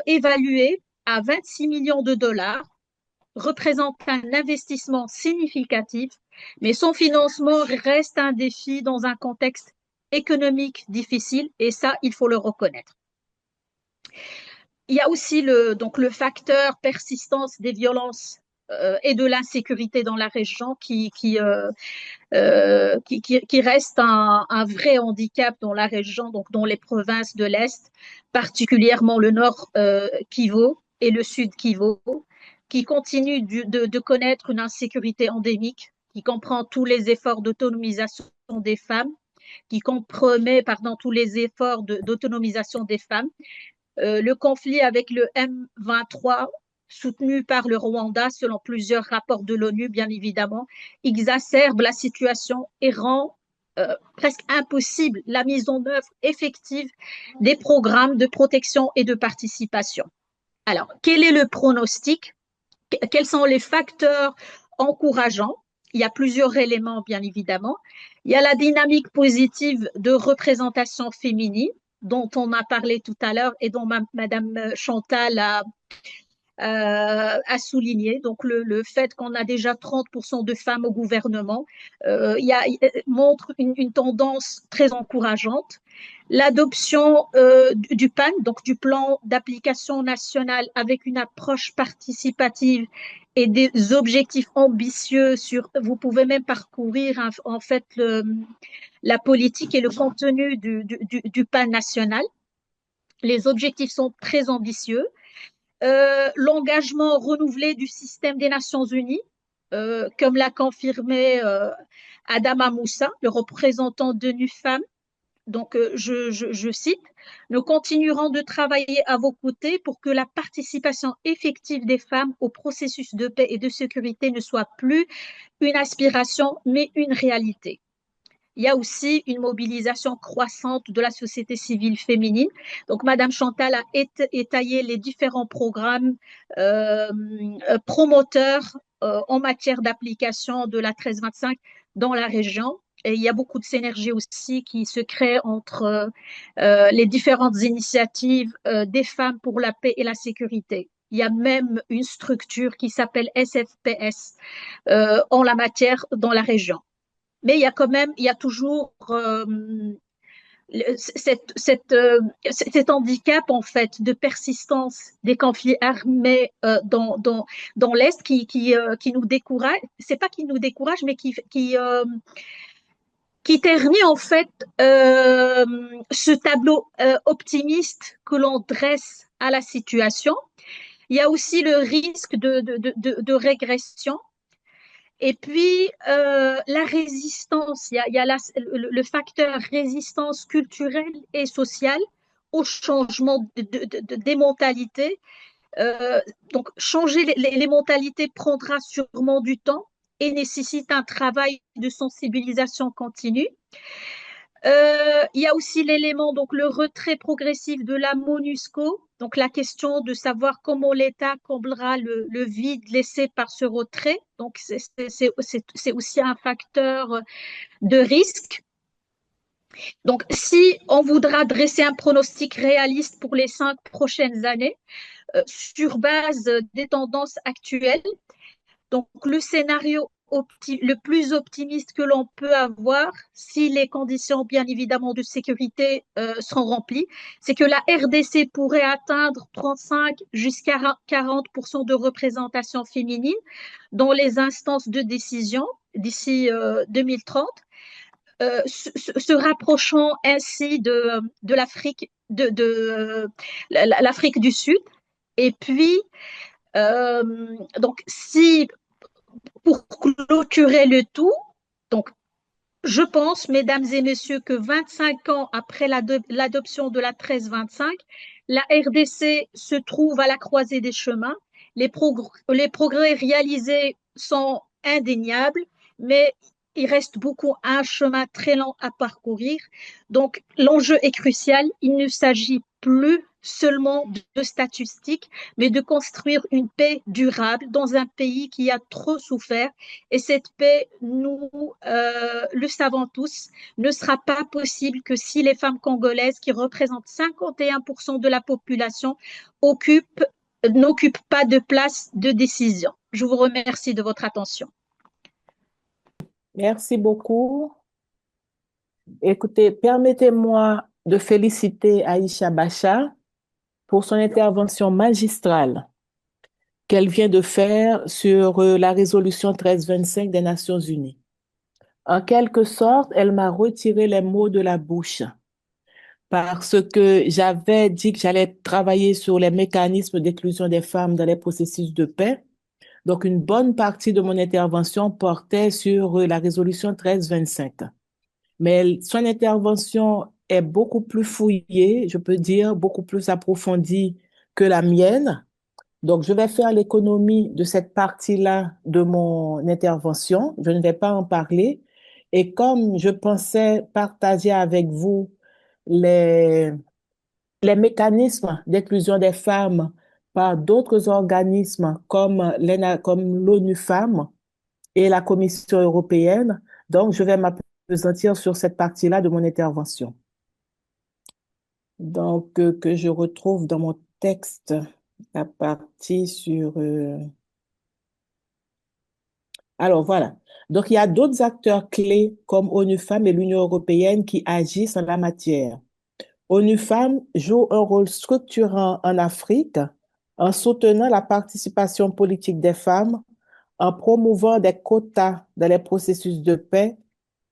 évalué à 26 millions de dollars, représente un investissement significatif, mais son financement reste un défi dans un contexte économique difficile, et ça, il faut le reconnaître. Il y a aussi le facteur persistance des violences et de l'insécurité dans la région qui reste un vrai handicap dans la région, donc dans les provinces de l'Est, particulièrement le nord Kivu et le sud Kivu, qui continuent de connaître une insécurité endémique, qui comprend tous les efforts d'autonomisation des femmes, qui compromet tous les efforts d'autonomisation des femmes. Le conflit avec le M23, soutenu par le Rwanda, selon plusieurs rapports de l'ONU, bien évidemment, exacerbe la situation et rend presque impossible la mise en œuvre effective des programmes de protection et de participation. Alors, quel est le pronostic? Quels sont les facteurs encourageants? Il y a plusieurs éléments, bien évidemment. Il y a la dynamique positive de représentation féminine, dont on a parlé tout à l'heure et dont Madame Chantal a souligné. Donc, le fait qu'on a déjà 30% de femmes au gouvernement montre une tendance très encourageante. L'adoption du PAN, donc du plan d'application national avec une approche participative et des objectifs ambitieux vous pouvez même parcourir en fait la politique et le contenu du PAN national. Les objectifs sont très ambitieux. L'engagement renouvelé du système des Nations Unies, comme l'a confirmé Adama Moussa, le représentant de l'ONU Femmes. Donc, je cite, « Nous continuerons de travailler à vos côtés pour que la participation effective des femmes au processus de paix et de sécurité ne soit plus une aspiration, mais une réalité. » il y a aussi une mobilisation croissante de la société civile féminine. Donc, Madame Chantal a étayé les différents programmes promoteurs en matière d'application de la 1325 dans la région. Et il y a beaucoup de synergie aussi qui se crée entre les différentes initiatives des femmes pour la paix et la sécurité. Il y a même une structure qui s'appelle SFPS en la matière dans la région. Mais il y a toujours cet handicap en fait de persistance des conflits armés dans l'Est qui nous décourage. C'est pas qui nous décourage, mais qui ternit en fait ce tableau optimiste que l'on dresse à la situation. Il y a aussi le risque de régression. Et puis, la résistance, il y a le facteur résistance culturelle et sociale au changement des mentalités. Donc, changer les mentalités prendra sûrement du temps et nécessite un travail de sensibilisation continue. Il y a aussi l'élément, donc le retrait progressif de la MONUSCO, donc la question de savoir comment l'État comblera le vide laissé par ce retrait. Donc c'est aussi un facteur de risque. Donc si on voudra dresser un pronostic réaliste pour les 5 prochaines années, sur base des tendances actuelles, donc le scénario le plus optimiste que l'on peut avoir, si les conditions bien évidemment de sécurité sont remplies, c'est que la RDC pourrait atteindre 35 jusqu'à 40% de représentation féminine dans les instances de décision d'ici 2030, se rapprochant ainsi de l'Afrique l'Afrique du Sud. Et puis, donc, si pour clôturer le tout, donc je pense, mesdames et messieurs, que 25 ans après l'adoption de la 1325, la RDC se trouve à la croisée des chemins. Les progrès réalisés sont indéniables, mais il reste beaucoup un chemin très lent à parcourir. Donc l'enjeu est crucial. Il ne s'agit plus seulement de statistiques, mais de construire une paix durable dans un pays qui a trop souffert. Et cette paix, nous le savons tous, ne sera pas possible que si les femmes congolaises, qui représentent 51% de la population, n'occupent pas de place de décision. Je vous remercie de votre attention. Merci beaucoup. Écoutez, permettez-moi de féliciter Aïcha Bacha pour son intervention magistrale qu'elle vient de faire sur la résolution 1325 des Nations Unies. En quelque sorte, elle m'a retiré les mots de la bouche parce que j'avais dit que j'allais travailler sur les mécanismes d'inclusion des femmes dans les processus de paix. Donc, une bonne partie de mon intervention portait sur la résolution 1325. Mais son intervention est beaucoup plus fouillée, je peux dire, beaucoup plus approfondie que la mienne. Donc, je vais faire l'économie de cette partie-là de mon intervention. Je ne vais pas en parler. Et comme je pensais partager avec vous les mécanismes d'inclusion des femmes par d'autres organismes comme l'ONU Femmes et la Commission européenne, donc je vais m'appesantir sur cette partie-là de mon intervention. Donc, que je retrouve dans mon texte la partie sur... Alors, voilà. Donc, il y a d'autres acteurs clés comme ONU Femmes et l'Union européenne qui agissent en la matière. ONU Femmes joue un rôle structurant en Afrique en soutenant la participation politique des femmes, en promouvant des quotas dans les processus de paix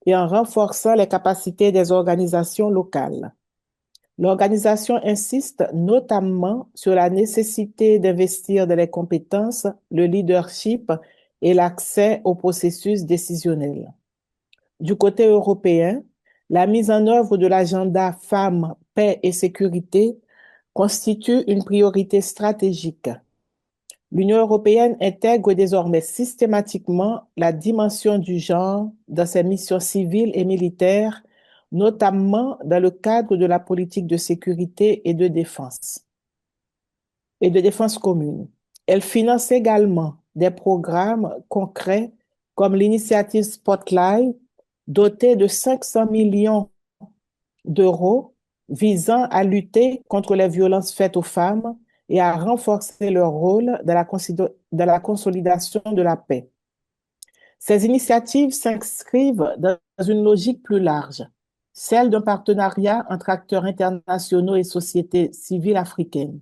et en renforçant les capacités des organisations locales. L'organisation insiste notamment sur la nécessité d'investir dans les compétences, le leadership et l'accès au processus décisionnel. Du côté européen, la mise en œuvre de l'agenda Femmes, Paix et Sécurité constitue une priorité stratégique. L'Union européenne intègre désormais systématiquement la dimension du genre dans ses missions civiles et militaires, notamment dans le cadre de la politique de sécurité et de défense commune. Elle finance également des programmes concrets comme l'initiative Spotlight, dotée de 500 millions d'euros visant à lutter contre les violences faites aux femmes et à renforcer leur rôle dans la consolidation de la paix. Ces initiatives s'inscrivent dans une logique plus large, celle d'un partenariat entre acteurs internationaux et sociétés civiles africaines.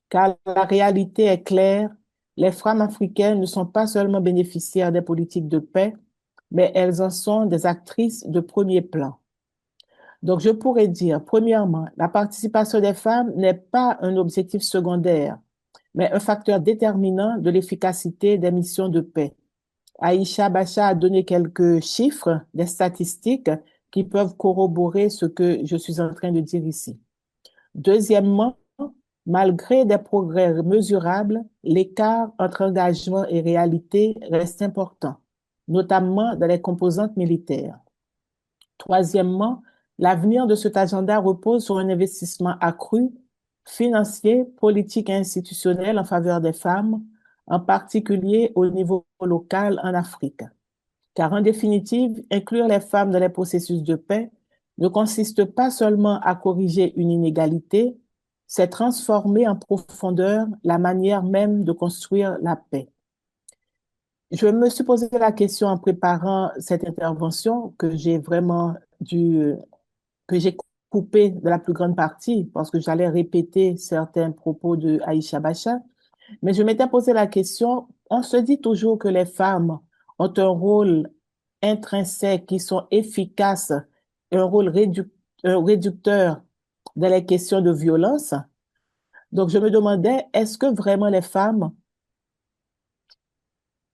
Car la réalité est claire, les femmes africaines ne sont pas seulement bénéficiaires des politiques de paix, mais elles en sont des actrices de premier plan. Donc, je pourrais dire, premièrement, la participation des femmes n'est pas un objectif secondaire, mais un facteur déterminant de l'efficacité des missions de paix. Aïcha Bacha a donné quelques chiffres, des statistiques qui peuvent corroborer ce que je suis en train de dire ici. Deuxièmement, malgré des progrès mesurables, l'écart entre engagement et réalité reste important, notamment dans les composantes militaires. Troisièmement, l'avenir de cet agenda repose sur un investissement accru, financier, politique et institutionnel en faveur des femmes, en particulier au niveau local en Afrique. Car en définitive, inclure les femmes dans les processus de paix ne consiste pas seulement à corriger une inégalité, c'est transformer en profondeur la manière même de construire la paix. Je me suis posé la question en préparant cette intervention que j'ai coupé de la plus grande partie parce que j'allais répéter certains propos de Aïcha Bacha. Mais je m'étais posé la question, on se dit toujours que les femmes ont un rôle intrinsèque, qui sont efficaces, un rôle réducteur dans les questions de violence. Donc, je me demandais, est-ce que vraiment les femmes,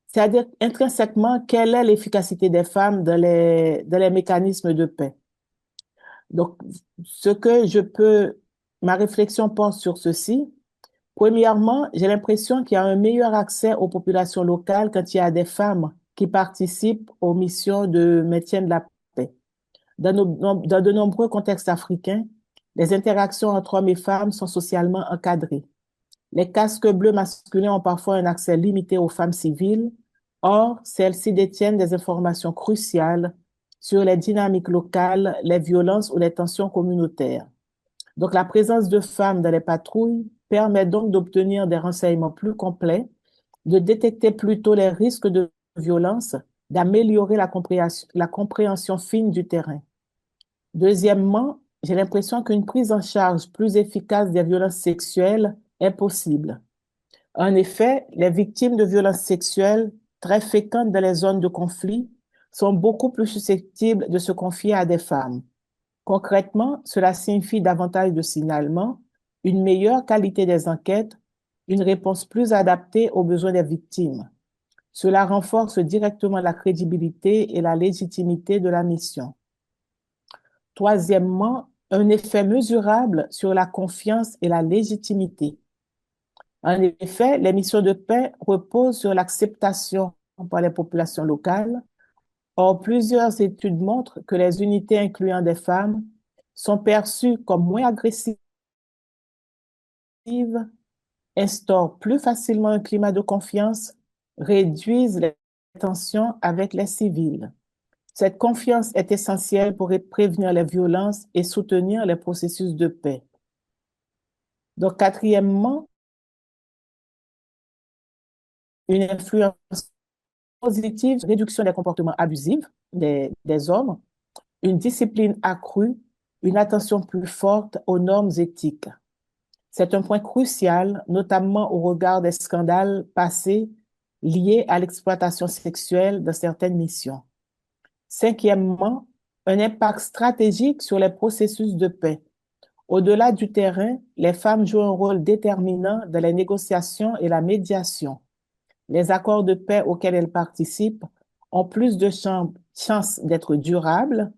c'est-à-dire intrinsèquement, quelle est l'efficacité des femmes dans les mécanismes de paix? Donc, ma réflexion porte sur ceci. Premièrement, j'ai l'impression qu'il y a un meilleur accès aux populations locales quand il y a des femmes qui participent aux missions de maintien de la paix. Dans de nombreux contextes africains, les interactions entre hommes et femmes sont socialement encadrées. Les casques bleus masculins ont parfois un accès limité aux femmes civiles. Or, celles-ci détiennent des informations cruciales sur les dynamiques locales, les violences ou les tensions communautaires. Donc, la présence de femmes dans les patrouilles permet donc d'obtenir des renseignements plus complets, de détecter plus tôt les risques de violence, d'améliorer la compréhension fine du terrain. Deuxièmement, j'ai l'impression qu'une prise en charge plus efficace des violences sexuelles est possible. En effet, les victimes de violences sexuelles, très fréquentes dans les zones de conflit, sont beaucoup plus susceptibles de se confier à des femmes. Concrètement, cela signifie davantage de signalements, une meilleure qualité des enquêtes, une réponse plus adaptée aux besoins des victimes. Cela renforce directement la crédibilité et la légitimité de la mission. Troisièmement, un effet mesurable sur la confiance et la légitimité. En effet, les missions de paix reposent sur l'acceptation par les populations locales. Or, plusieurs études montrent que les unités incluant des femmes sont perçues comme moins agressives, instaurent plus facilement un climat de confiance, réduisent les tensions avec les civils. Cette confiance est essentielle pour prévenir les violences et soutenir les processus de paix. Donc, quatrièmement, une influence positive, réduction des comportements abusifs des hommes, une discipline accrue, une attention plus forte aux normes éthiques. C'est un point crucial, notamment au regard des scandales passés liés à l'exploitation sexuelle de certaines missions. Cinquièmement, un impact stratégique sur les processus de paix. Au-delà du terrain, les femmes jouent un rôle déterminant dans les négociations et la médiation. Les accords de paix auxquels elles participent ont plus de chances d'être durables,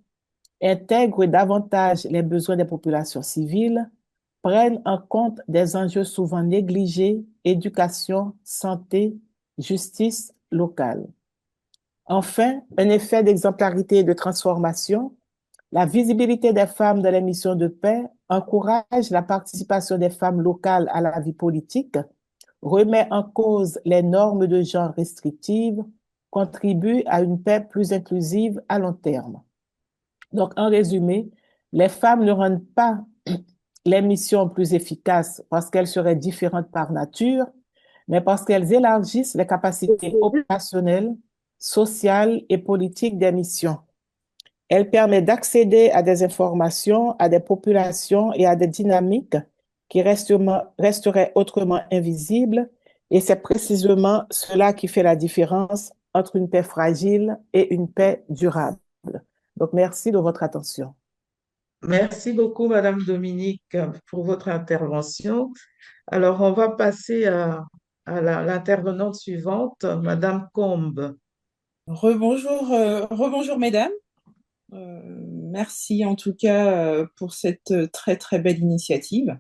intègrent davantage les besoins des populations civiles, prennent en compte des enjeux souvent négligés, éducation, santé, justice locale. Enfin, un effet d'exemplarité et de transformation, la visibilité des femmes dans les missions de paix encourage la participation des femmes locales à la vie politique, remet en cause les normes de genre restrictives, contribue à une paix plus inclusive à long terme. Donc, en résumé, les femmes ne rendent pas les missions plus efficaces parce qu'elles seraient différentes par nature, mais parce qu'elles élargissent les capacités opérationnelles, sociales et politiques des missions. Elle permet d'accéder à des informations, à des populations et à des dynamiques qui resteraient autrement invisibles, et c'est précisément cela qui fait la différence entre une paix fragile et une paix durable. Donc, merci de votre attention. Merci beaucoup, Madame Dominique, pour votre intervention. Alors, on va passer à l'intervenante suivante, Madame Combe. Rebonjour mesdames. Merci en tout cas pour cette très très belle initiative.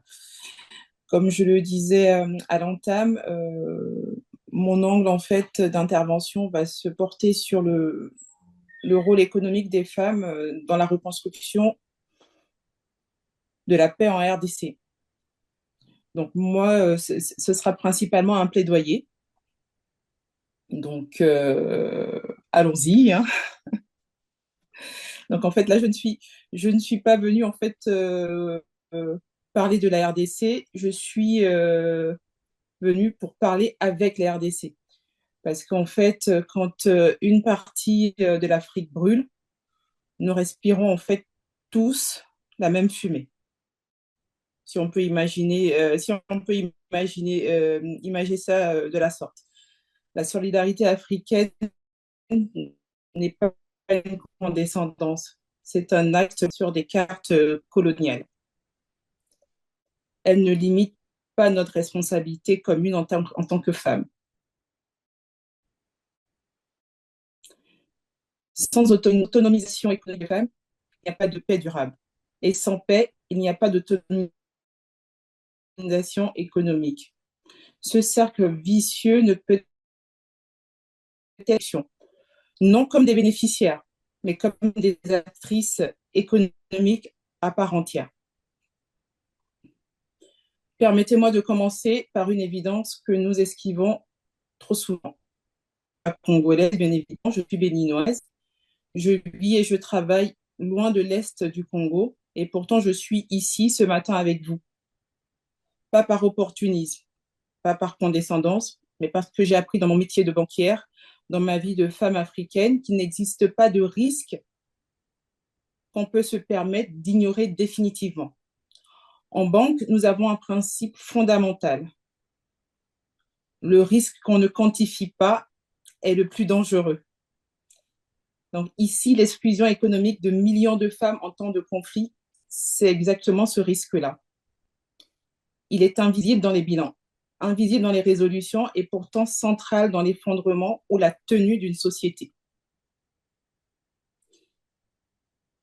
Comme je le disais à l'entame, mon angle en fait d'intervention va se porter sur le rôle économique des femmes dans la reconstruction de la paix en RDC. Donc moi, ce sera principalement un plaidoyer. Donc allons-y, hein. Donc en fait là, je ne suis pas venue en fait parler de la RDC. Je suis venue pour parler avec la RDC. Parce qu'en fait, quand une partie de l'Afrique brûle, nous respirons en fait tous la même fumée. Si on peut imaginer, imager ça de la sorte. La solidarité africaine n'est pas une condescendance, c'est un acte sur des cartes coloniales. Elle ne limite pas notre responsabilité commune en tant que femme. Sans autonomisation économique des femmes, il n'y a pas de paix durable. Et sans paix, il n'y a pas d'autonomisation économique. Ce cercle vicieux ne peut être non comme des bénéficiaires, mais comme des actrices économiques à part entière. Permettez-moi de commencer par une évidence que nous esquivons trop souvent. Je suis congolaise, bien évidemment, je suis béninoise. Je vis et je travaille loin de l'Est du Congo, et pourtant je suis ici ce matin avec vous. Pas par opportunisme, pas par condescendance, mais parce que j'ai appris dans mon métier de banquière, dans ma vie de femme africaine, qu'il n'existe pas de risque qu'on peut se permettre d'ignorer définitivement. En banque, nous avons un principe fondamental. Le risque qu'on ne quantifie pas est le plus dangereux. Donc ici, l'exclusion économique de millions de femmes en temps de conflit, c'est exactement ce risque-là. Il est invisible dans les bilans, invisible dans les résolutions et pourtant central dans l'effondrement ou la tenue d'une société.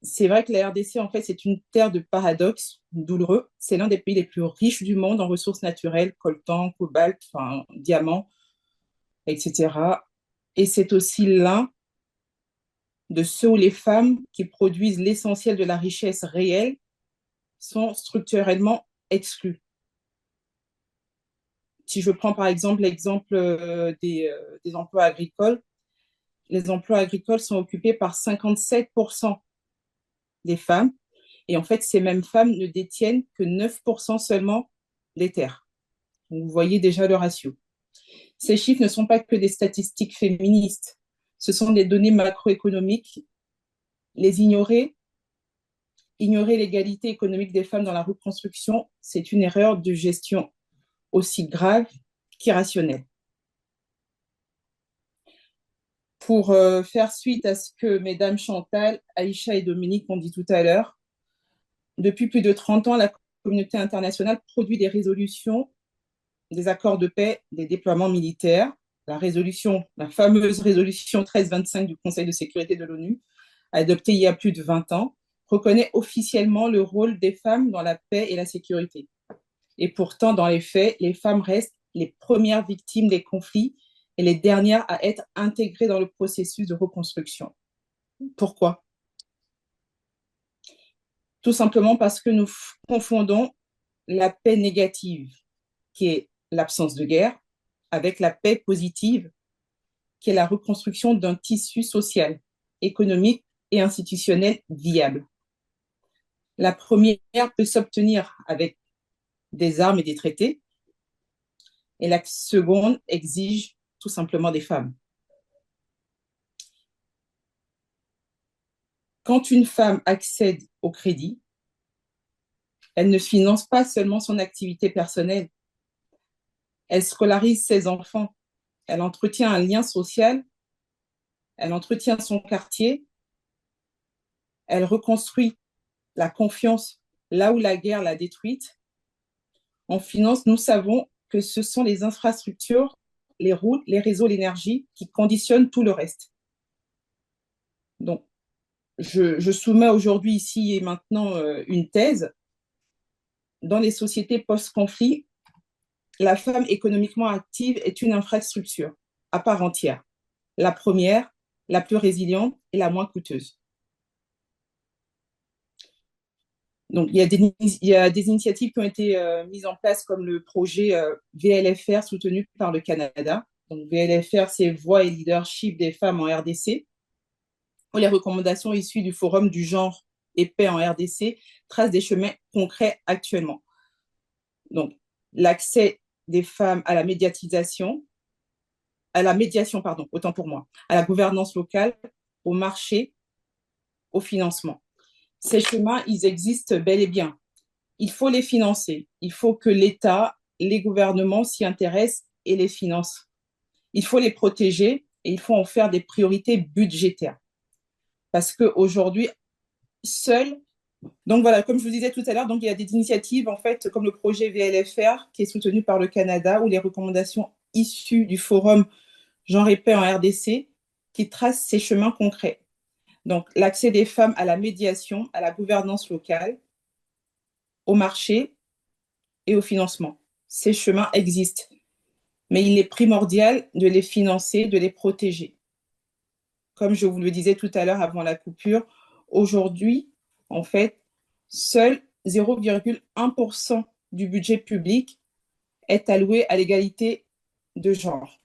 C'est vrai que la RDC, en fait, c'est une terre de paradoxes douloureux. C'est l'un des pays les plus riches du monde en ressources naturelles, coltan, cobalt, diamants, etc. Et c'est aussi l'un de ceux où les femmes qui produisent l'essentiel de la richesse réelle sont structurellement exclues. Si je prends par exemple l'exemple des emplois agricoles, les emplois agricoles sont occupés par 57% des femmes. Et en fait, ces mêmes femmes ne détiennent que 9% seulement des terres. Donc, vous voyez déjà le ratio. Ces chiffres ne sont pas que des statistiques féministes. Ce sont des données macroéconomiques. Les ignorer l'égalité économique des femmes dans la reconstruction, c'est une erreur de gestion aussi grave qu'irrationnelle. Pour faire suite à ce que mesdames Chantal, Aïcha et Dominique ont dit tout à l'heure, depuis plus de 30 ans, la communauté internationale produit des résolutions, des accords de paix, des déploiements militaires. La fameuse résolution 1325 du Conseil de sécurité de l'ONU, adoptée il y a plus de 20 ans, reconnaît officiellement le rôle des femmes dans la paix et la sécurité. Et pourtant, dans les faits, les femmes restent les premières victimes des conflits et les dernières à être intégrées dans le processus de reconstruction. Pourquoi? Tout simplement parce que nous confondons la paix négative, qui est l'absence de guerre, avec la paix positive, qui est la reconstruction d'un tissu social, économique et institutionnel viable. La première peut s'obtenir avec des armes et des traités, et la seconde exige tout simplement des femmes. Quand une femme accède au crédit, elle ne finance pas seulement son activité personnelle, elle scolarise ses enfants, elle entretient un lien social, elle entretient son quartier, elle reconstruit la confiance là où la guerre l'a détruite. En finance, nous savons que ce sont les infrastructures, les routes, les réseaux, l'énergie qui conditionnent tout le reste. Donc, je soumets aujourd'hui, ici et maintenant, une thèse. Dans les sociétés post-conflit, la femme économiquement active est une infrastructure à part entière. La première, la plus résiliente et la moins coûteuse. Donc, il y a des initiatives qui ont été mises en place comme le projet VLFR soutenu par le Canada. Donc, VLFR, c'est Voix et leadership des femmes en RDC. Les recommandations issues du Forum du genre et paix en RDC tracent des chemins concrets actuellement. Donc, l'accès des femmes à la médiation, autant pour moi, à la gouvernance locale, au marché, au financement. Ces chemins, ils existent bel et bien. Il faut les financer. Il faut que l'État, les gouvernements s'y intéressent et les financent. Il faut les protéger et il faut en faire des priorités budgétaires. Parce qu'aujourd'hui, seuls. Donc voilà, comme je vous disais tout à l'heure, donc il y a des initiatives en fait comme le projet VLFR qui est soutenu par le Canada ou les recommandations issues du forum Genre et paix en RDC qui tracent ces chemins concrets. Donc l'accès des femmes à la médiation, à la gouvernance locale, au marché et au financement. Ces chemins existent, mais il est primordial de les financer, de les protéger. Comme je vous le disais tout à l'heure avant la coupure, aujourd'hui, en fait, seul 0,1% du budget public est alloué à l'égalité de genre.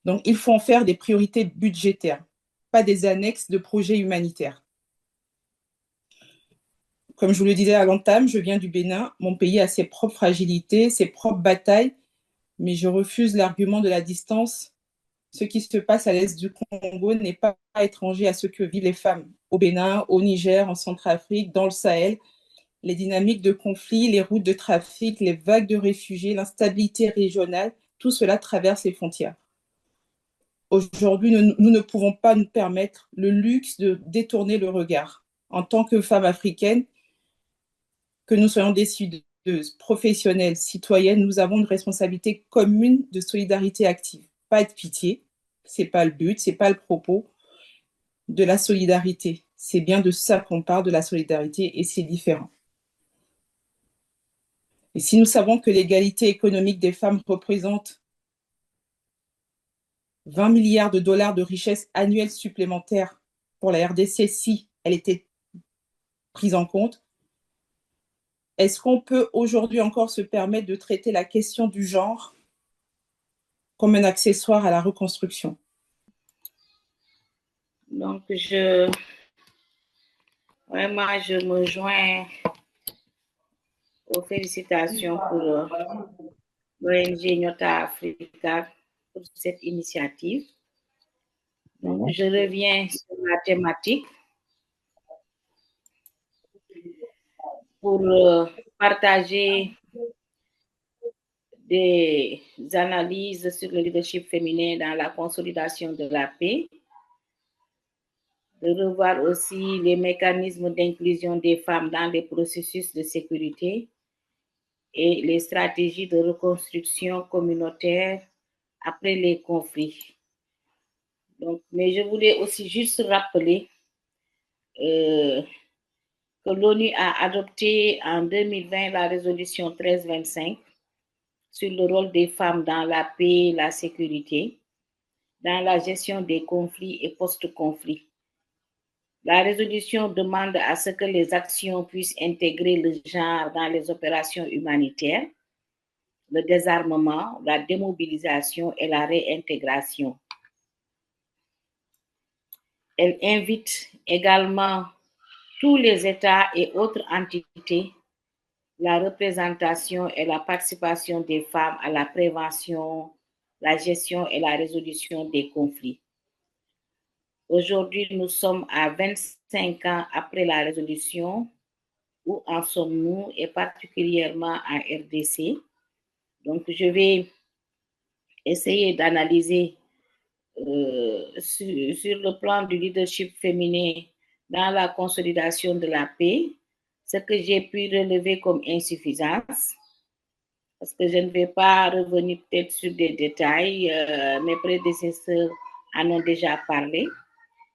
Donc, il faut en faire des priorités budgétaires, pas des annexes de projets humanitaires. Comme je vous le disais à l'entame, je viens du Bénin. Mon pays a ses propres fragilités, ses propres batailles, mais je refuse l'argument de la distance. Ce qui se passe à l'est du Congo n'est pas étranger à ce que vivent les femmes au Bénin, au Niger, en Centrafrique, dans le Sahel. Les dynamiques de conflit, les routes de trafic, les vagues de réfugiés, l'instabilité régionale, tout cela traverse les frontières. Aujourd'hui, nous ne pouvons pas nous permettre le luxe de détourner le regard. En tant que femmes africaines, que nous soyons décideuses, professionnelles, citoyennes, nous avons une responsabilité commune de solidarité active. Pas de pitié, c'est pas le but, c'est pas le propos de la solidarité. C'est bien de ça qu'on parle, de la solidarité, et c'est différent. Et si nous savons que l'égalité économique des femmes représente 20 milliards de dollars de richesse annuelle supplémentaire pour la RDC si elle était prise en compte, est-ce qu'on peut aujourd'hui encore se permettre de traiter la question du genre comme un accessoire à la reconstruction? Donc, vraiment, je me joins aux félicitations pour l'ONG Nyota Africa pour cette initiative. Donc, je reviens sur la thématique pour partager des analyses sur le leadership féminin dans la consolidation de la paix, de revoir aussi les mécanismes d'inclusion des femmes dans les processus de sécurité et les stratégies de reconstruction communautaire après les conflits. Donc, mais je voulais aussi juste rappeler que l'ONU a adopté en 2020 la résolution 1325 sur le rôle des femmes dans la paix et la sécurité, dans la gestion des conflits et post-conflits. La résolution demande à ce que les actions puissent intégrer le genre dans les opérations humanitaires, le désarmement, la démobilisation et la réintégration. Elle invite également tous les États et autres entités, la représentation et la participation des femmes à la prévention, la gestion et la résolution des conflits. Aujourd'hui, nous sommes à 25 ans après la résolution. Où en sommes-nous et particulièrement en RDC? Donc, je vais essayer d'analyser sur le plan du leadership féminin dans la consolidation de la paix, ce que j'ai pu relever comme insuffisance, parce que je ne vais pas revenir peut-être sur des détails, mes prédécesseurs en ont déjà parlé,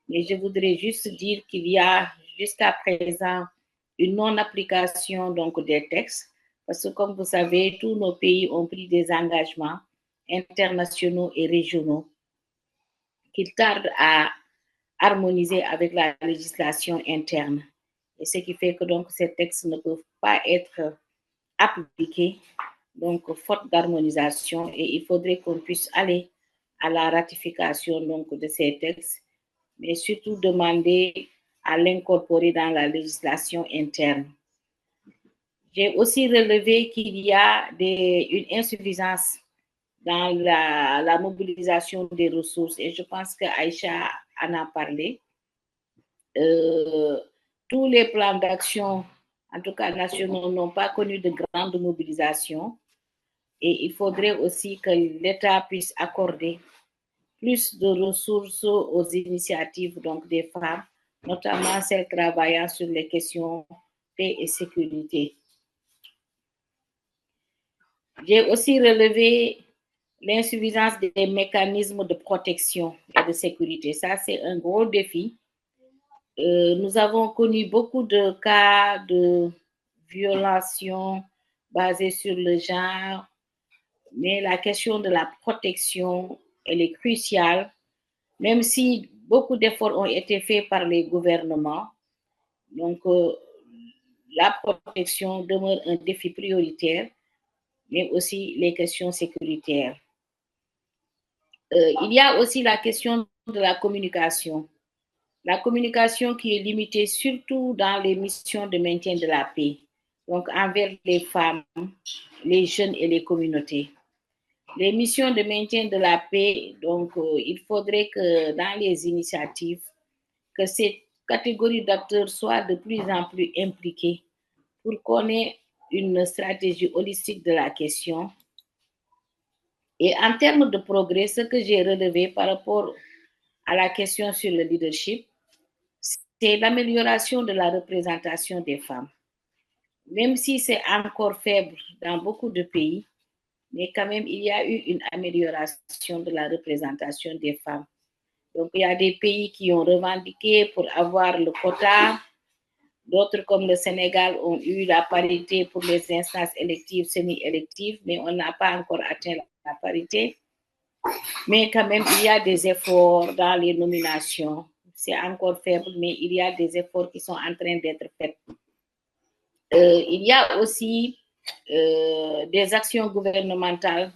mais je voudrais juste dire qu'il y a jusqu'à présent une non-application donc des textes, parce que comme vous savez, tous nos pays ont pris des engagements internationaux et régionaux qu'ils tardent à harmoniser avec la législation interne. Et ce qui fait que donc ces textes ne peuvent pas être appliqués, donc faute d'harmonisation, et il faudrait qu'on puisse aller à la ratification donc de ces textes, mais surtout demander à l'incorporer dans la législation interne. J'ai aussi relevé qu'il y a une insuffisance dans la mobilisation des ressources, et je pense que Aïcha en a parlé. Tous les plans d'action, en tout cas nationaux, n'ont pas connu de grande mobilisation, et il faudrait aussi que l'État puisse accorder plus de ressources aux initiatives donc des femmes, notamment celles travaillant sur les questions paix et sécurité. J'ai aussi relevé l'insuffisance des mécanismes de protection et de sécurité. Ça, c'est un gros défi. Nous avons connu beaucoup de cas de violation basée sur le genre, mais la question de la protection, elle est cruciale, même si beaucoup d'efforts ont été faits par les gouvernements. Donc, la protection demeure un défi prioritaire, mais aussi les questions sécuritaires. Il y a aussi la question de la communication. La communication qui est limitée surtout dans les missions de maintien de la paix, donc envers les femmes, les jeunes et les communautés. Les missions de maintien de la paix, donc il faudrait que dans les initiatives, que ces catégories d'acteurs soient de plus en plus impliquées pour qu'on ait une stratégie holistique de la question. Et en termes de progrès, ce que j'ai relevé par rapport à la question sur le leadership, c'est l'amélioration de la représentation des femmes. Même si c'est encore faible dans beaucoup de pays, mais quand même, il y a eu une amélioration de la représentation des femmes. Donc, il y a des pays qui ont revendiqué pour avoir le quota. D'autres, comme le Sénégal, ont eu la parité pour les instances électives, semi-électives, mais on n'a pas encore atteint la parité. Mais quand même, il y a des efforts dans les nominations. C'est encore faible, mais il y a des efforts qui sont en train d'être faits. Il y a aussi des actions gouvernementales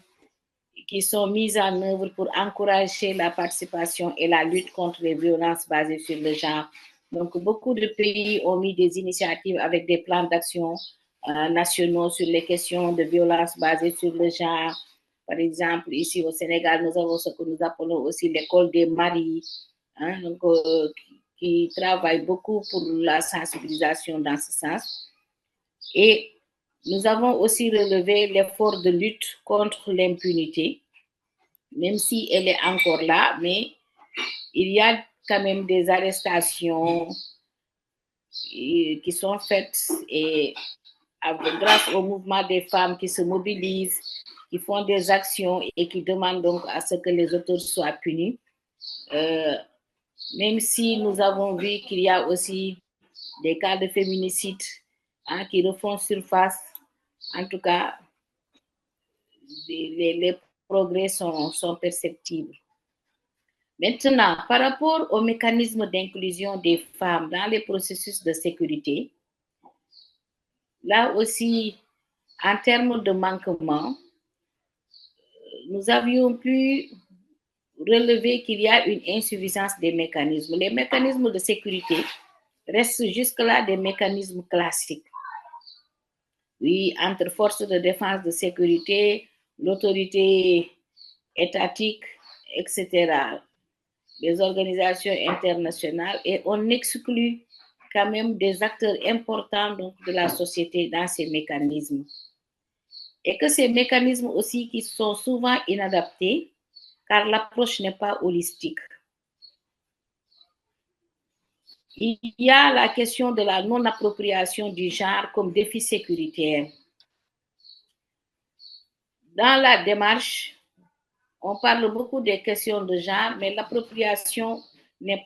qui sont mises en œuvre pour encourager la participation et la lutte contre les violences basées sur le genre. Donc, beaucoup de pays ont mis des initiatives avec des plans d'action nationaux sur les questions de violences basées sur le genre. Par exemple, ici au Sénégal, nous avons ce que nous appelons aussi l'école des maris, hein, donc, qui travaille beaucoup pour la sensibilisation dans ce sens. Et nous avons aussi relevé l'effort de lutte contre l'impunité, même si elle est encore là, mais il y a quand même des arrestations qui sont faites et grâce au mouvement des femmes qui se mobilisent, qui font des actions et qui demandent donc à ce que les auteurs soient punis. Même si nous avons vu qu'il y a aussi des cas de féminicide qui refont surface. En tout cas, les progrès sont perceptibles. Maintenant, par rapport au mécanisme d'inclusion des femmes dans les processus de sécurité, là aussi, en termes de manquement, nous avions pu relever qu'il y a une insuffisance des mécanismes. Les mécanismes de sécurité restent jusque-là des mécanismes classiques. Oui, entre forces de défense de sécurité, l'autorité étatique, etc., les organisations internationales, et on exclut quand même des acteurs importants donc, de la société dans ces mécanismes. Et que ces mécanismes aussi qui sont souvent inadaptés, car l'approche n'est pas holistique. Il y a la question de la non-appropriation du genre comme défi sécuritaire. Dans la démarche, on parle beaucoup des questions de genre, mais l'appropriation n'est pas.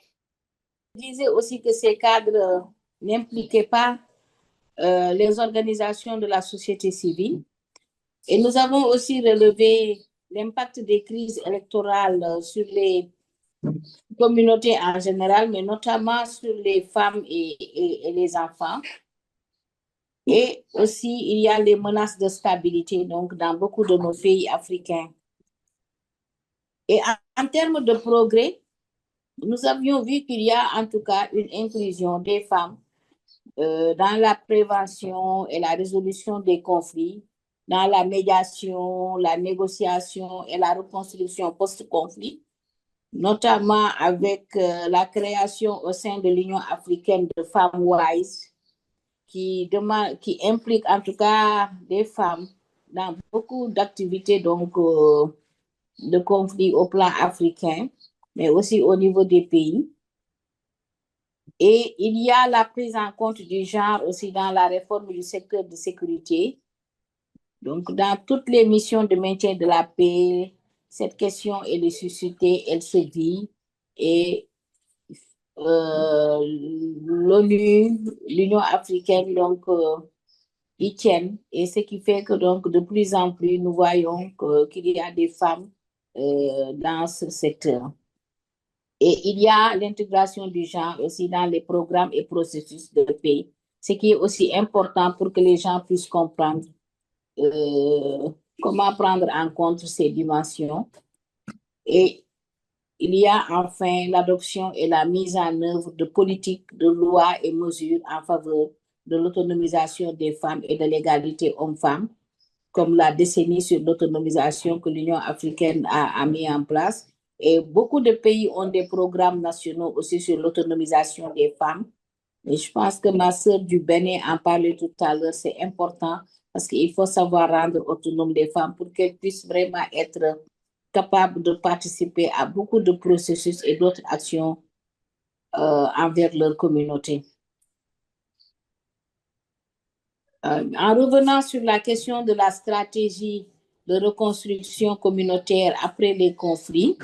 Je disais aussi que ces cadres n'impliquaient pas les organisations de la société civile. Et nous avons aussi relevé l'impact des crises électorales sur les communautés en général, mais notamment sur les femmes et les enfants. Et aussi, il y a les menaces de stabilité donc, dans beaucoup de nos pays africains. Et en termes de progrès, nous avions vu qu'il y a en tout cas une inclusion des femmes dans la prévention et la résolution des conflits, dans la médiation, la négociation et la reconstruction post-conflit, notamment avec la création au sein de l'Union africaine de femmes WISE, qui implique en tout cas des femmes dans beaucoup d'activités donc, de conflits au plan africain, mais aussi au niveau des pays. Et il y a la prise en compte du genre aussi dans la réforme du secteur de sécurité. Donc, dans toutes les missions de maintien de la paix, cette question est suscitée, elle se dit, et l'ONU, l'Union africaine, donc, y tiennent. Et ce qui fait que, donc, de plus en plus, nous voyons qu'il y a des femmes dans ce secteur. Et il y a l'intégration du genre aussi dans les programmes et processus de paix, ce qui est aussi important pour que les gens puissent comprendre comment prendre en compte ces dimensions. Et il y a enfin l'adoption et la mise en œuvre de politiques, de lois et mesures en faveur de l'autonomisation des femmes et de l'égalité hommes-femmes, comme la décennie sur l'autonomisation que l'Union africaine a mis en place. Et beaucoup de pays ont des programmes nationaux aussi sur l'autonomisation des femmes. Et je pense que ma sœur du Bénin en parlait tout à l'heure, c'est important parce qu'il faut savoir rendre autonomes les femmes pour qu'elles puissent vraiment être capables de participer à beaucoup de processus et d'autres actions envers leur communauté. En revenant sur la question de la stratégie de reconstruction communautaire après les conflits,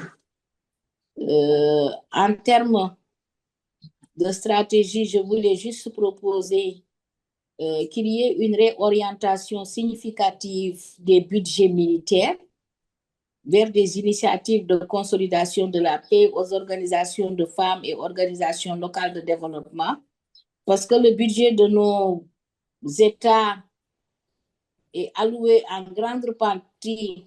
en termes de stratégie, je voulais juste proposer qu'il y ait une réorientation significative des budgets militaires vers des initiatives de consolidation de la paix aux organisations de femmes et organisations locales de développement, parce que le budget de nos États est alloué en grande partie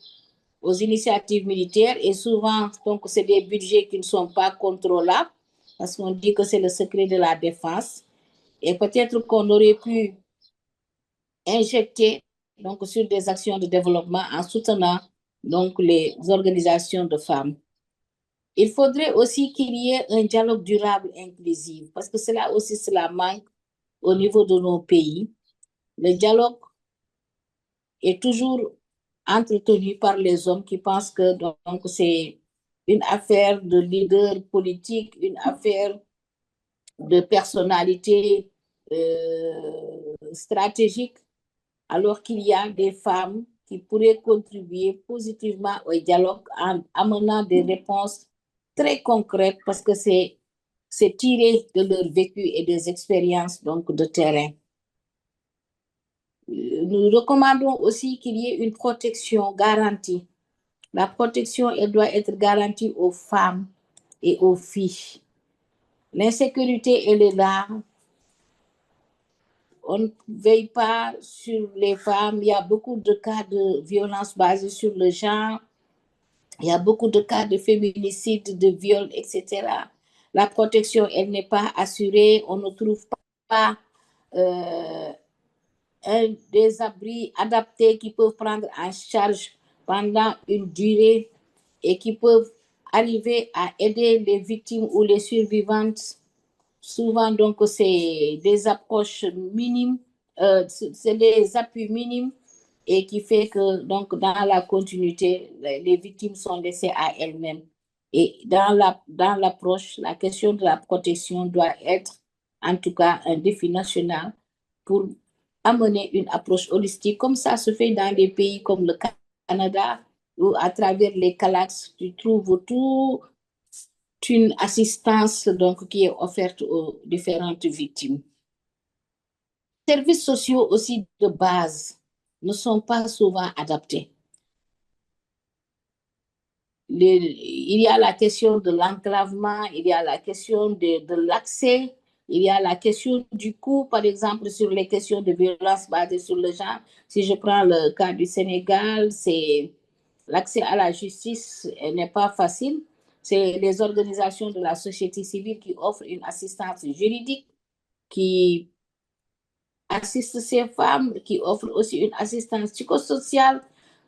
aux initiatives militaires et souvent, donc, c'est des budgets qui ne sont pas contrôlables parce qu'on dit que c'est le secret de la défense. Et peut-être qu'on aurait pu injecter donc, sur des actions de développement en soutenant donc, les organisations de femmes. Il faudrait aussi qu'il y ait un dialogue durable inclusif parce que cela aussi, cela manque au niveau de nos pays. Le dialogue est toujours entretenu par les hommes qui pensent que donc, c'est une affaire de leader politique, une affaire de personnalité stratégique, alors qu'il y a des femmes qui pourraient contribuer positivement au dialogue en amenant des réponses très concrètes parce que c'est c'est tiré de leur vécu et des expériences donc, de terrain. Nous recommandons aussi qu'il y ait une protection garantie. La protection, elle doit être garantie aux femmes et aux filles. L'insécurité, elle est là. On ne veille pas sur les femmes. Il y a beaucoup de cas de violence basée sur le genre. Il y a beaucoup de cas de féminicide, de viol, etc. La protection, elle n'est pas assurée. On ne trouve pas des abris adaptés qui peuvent prendre en charge pendant une durée et qui peuvent arriver à aider les victimes ou les survivantes. Souvent, donc, c'est des approches minimes, c'est des appuis minimes et qui fait que, donc, dans la continuité, les victimes sont laissées à elles-mêmes. Et dans l'approche, la question de la protection doit être, en tout cas, un défi national pour amener une approche holistique, comme ça se fait dans des pays comme le Canada, où à travers les CALAX, tu trouves toute une assistance donc, qui est offerte aux différentes victimes. Les services sociaux aussi de base ne sont pas souvent adaptés. Il y a la question de l'enclavement, il y a la question de l'accès, il y a la question du coût, par exemple, sur les questions de violence basées sur le genre. Si je prends le cas du Sénégal, c'est l'accès à la justice n'est pas facile. C'est les organisations de la société civile qui offrent une assistance juridique, qui assistent ces femmes, qui offrent aussi une assistance psychosociale.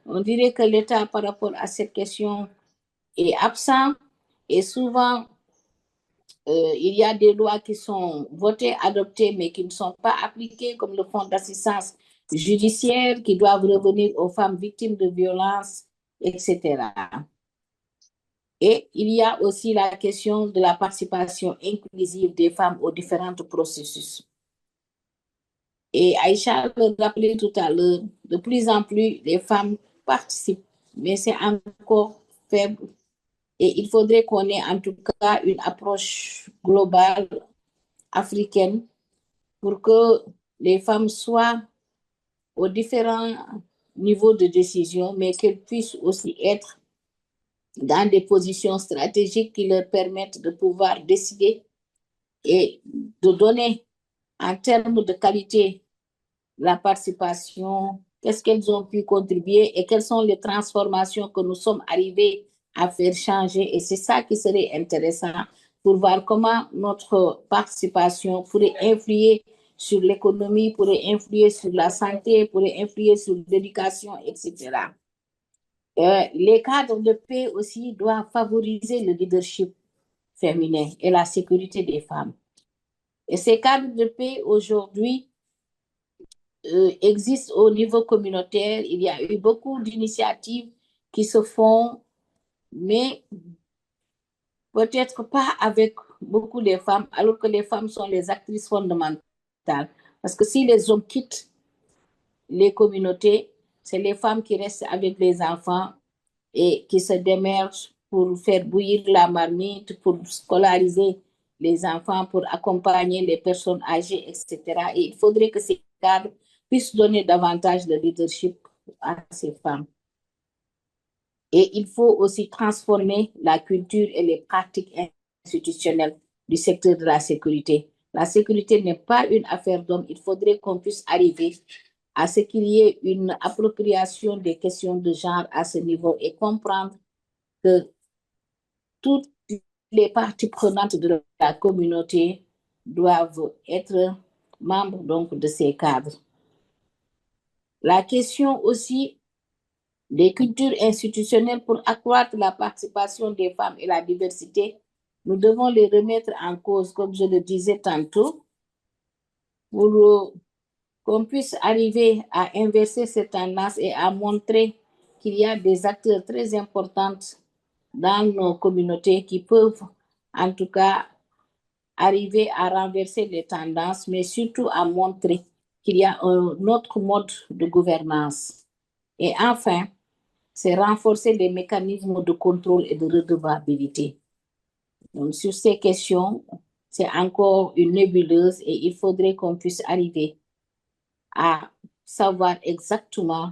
On dirait que l'État, par rapport à cette question, est absent et souvent il y a des lois qui sont votées, adoptées, mais qui ne sont pas appliquées, comme le fonds d'assistance judiciaire qui doivent revenir aux femmes victimes de violences, etc. Et il y a aussi la question de la participation inclusive des femmes aux différents processus. Et Aïcha le rappelait tout à l'heure, de plus en plus, les femmes participent, mais c'est encore faible. Et il faudrait qu'on ait en tout cas une approche globale africaine pour que les femmes soient aux différents niveaux de décision, mais qu'elles puissent aussi être dans des positions stratégiques qui leur permettent de pouvoir décider et de donner en termes de qualité la participation, qu'est-ce qu'elles ont pu contribuer et quelles sont les transformations que nous sommes arrivés à faire changer. Et c'est ça qui serait intéressant pour voir comment notre participation pourrait influer sur l'économie, pourrait influer sur la santé, pourrait influer sur l'éducation, etc. Les cadres de paix aussi doivent favoriser le leadership féminin et la sécurité des femmes. Et ces cadres de paix aujourd'hui existent au niveau communautaire. Il y a eu beaucoup d'initiatives qui se font, mais peut-être pas avec beaucoup de femmes, alors que les femmes sont les actrices fondamentales. Parce que si les hommes quittent les communautés, c'est les femmes qui restent avec les enfants et qui se démerdent pour faire bouillir la marmite, pour scolariser les enfants, pour accompagner les personnes âgées, etc. Et il faudrait que ces cadres puissent donner davantage de leadership à ces femmes. Et il faut aussi transformer la culture et les pratiques institutionnelles du secteur de la sécurité. La sécurité n'est pas une affaire d'hommes. Il faudrait qu'on puisse arriver à ce qu'il y ait une appropriation des questions de genre à ce niveau et comprendre que toutes les parties prenantes de la communauté doivent être membres donc de ces cadres. La question aussi des cultures institutionnelles pour accroître la participation des femmes et la diversité, nous devons les remettre en cause, comme je le disais tantôt, pour qu'on puisse arriver à inverser cette tendance et à montrer qu'il y a des acteurs très importants dans nos communautés qui peuvent, en tout cas, arriver à renverser les tendances, mais surtout à montrer qu'il y a un autre mode de gouvernance. Et enfin, c'est renforcer les mécanismes de contrôle et de redevabilité. Donc, sur ces questions, c'est encore une nébuleuse et il faudrait qu'on puisse arriver à savoir exactement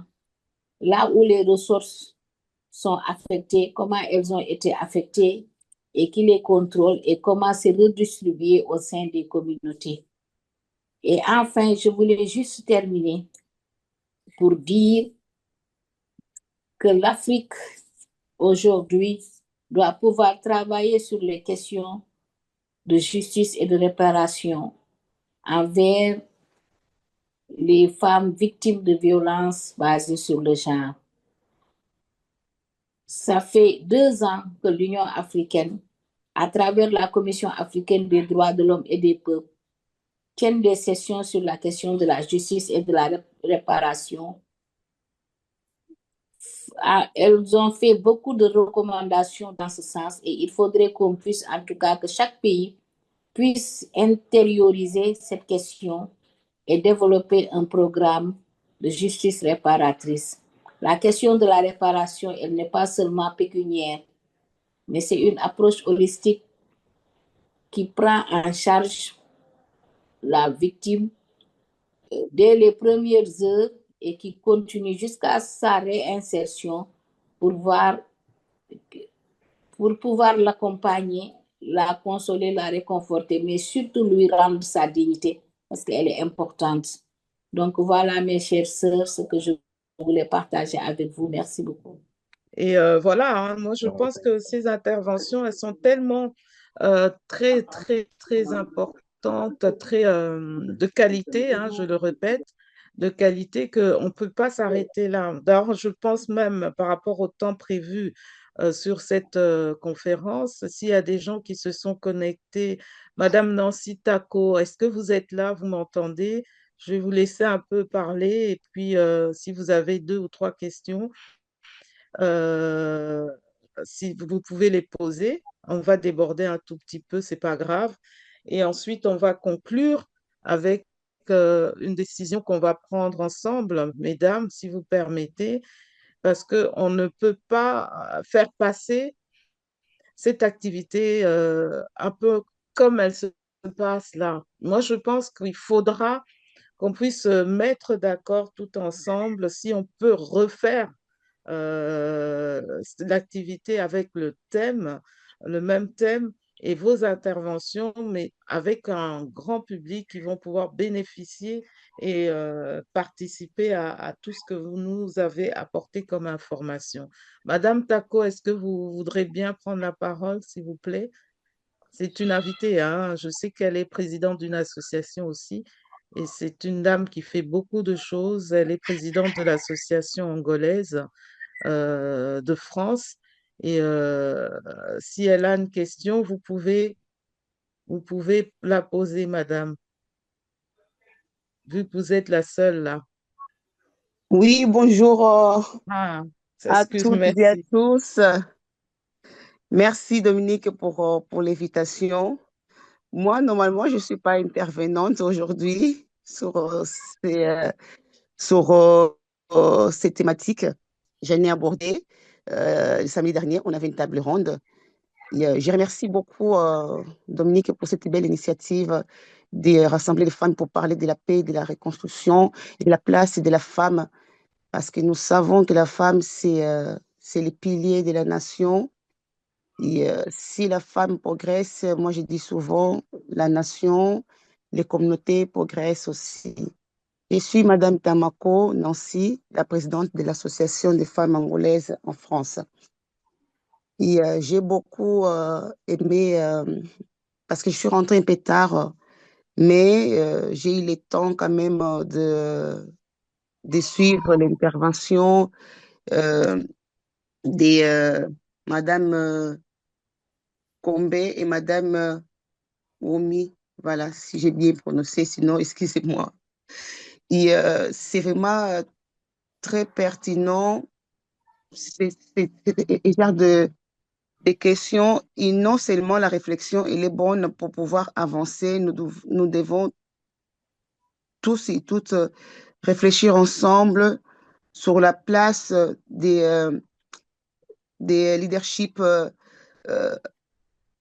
là où les ressources sont affectées, comment elles ont été affectées et qui les contrôle et comment c'est redistribué au sein des communautés. Et enfin, je voulais juste terminer pour dire que l'Afrique aujourd'hui doit pouvoir travailler sur les questions de justice et de réparation envers les femmes victimes de violences basées sur le genre. Ça fait 2 ans que l'Union africaine, à travers la Commission africaine des droits de l'homme et des peuples, tient des sessions sur la question de la justice et de la réparation. Elles ont fait beaucoup de recommandations dans ce sens et il faudrait qu'on puisse, en tout cas, que chaque pays puisse intérioriser cette question et développer un programme de justice réparatrice. La question de la réparation, elle n'est pas seulement pécuniaire, mais c'est une approche holistique qui prend en charge la victime dès les premières heures et qui continue jusqu'à sa réinsertion pour, pour pouvoir l'accompagner, la consoler, la réconforter, mais surtout lui rendre sa dignité parce qu'elle est importante. Donc voilà, mes chères sœurs, ce que je voulais partager avec vous. Merci beaucoup. Et voilà, hein, moi je pense que ces interventions, elles sont tellement très, très, très importantes, très de qualité, hein, je le répète, de qualité qu'on ne peut pas s'arrêter là. D'ailleurs, je pense même par rapport au temps prévu sur cette conférence, s'il y a des gens qui se sont connectés, Madame Nancy Taco, est-ce que vous êtes là, vous m'entendez? Je vais vous laisser un peu parler et puis si vous avez 2 ou 3 questions. Euh, si vous pouvez les poser, on va déborder un tout petit peu, c'est pas grave. Et ensuite, on va conclure avec une décision qu'on va prendre ensemble, mesdames, si vous permettez, parce qu'on ne peut pas faire passer cette activité un peu comme elle se passe là. Moi, je pense qu'il faudra qu'on puisse se mettre d'accord tout ensemble si on peut refaire l'activité avec le même thème et vos interventions, mais avec un grand public qui vont pouvoir bénéficier et participer à tout ce que vous nous avez apporté comme information. Madame Taco, est-ce que vous voudrez bien prendre la parole, s'il vous plaît? C'est une invitée, hein. Je sais qu'elle est présidente d'une association aussi. Et c'est une dame qui fait beaucoup de choses. Elle est présidente de l'association angolaise de France. Et si elle a une question, vous pouvez la poser, madame, vu que vous êtes la seule là. Oui, bonjour Ah, à excuse, toutes et à merci. tous. Merci Dominique pour l'invitation. Moi, normalement, je ne suis pas intervenante aujourd'hui ces, euh, sur ces thématiques. J'en ai abordé le samedi dernier, on avait une table ronde. Et, je remercie beaucoup Dominique pour cette belle initiative de rassembler les femmes pour parler de la paix, de la reconstruction et de la place de la femme parce que nous savons que la femme, c'est le pilier de la nation. Et si la femme progresse, moi je dis souvent, la nation, les communautés progressent aussi. Je suis Madame Tamako Nancy, la présidente de l'Association des femmes angolaises en France. Et j'ai beaucoup aimé, parce que je suis rentrée un peu tard, mais j'ai eu le temps quand même de suivre l'intervention euh, de Madame Combe et Madame Omi. Voilà, si j'ai bien prononcé, sinon, excusez-moi. Et c'est vraiment très pertinent. C'est genre de questions et non seulement la réflexion, elle est bonne pour pouvoir avancer. Nous devons tous et toutes réfléchir ensemble sur la place des leaderships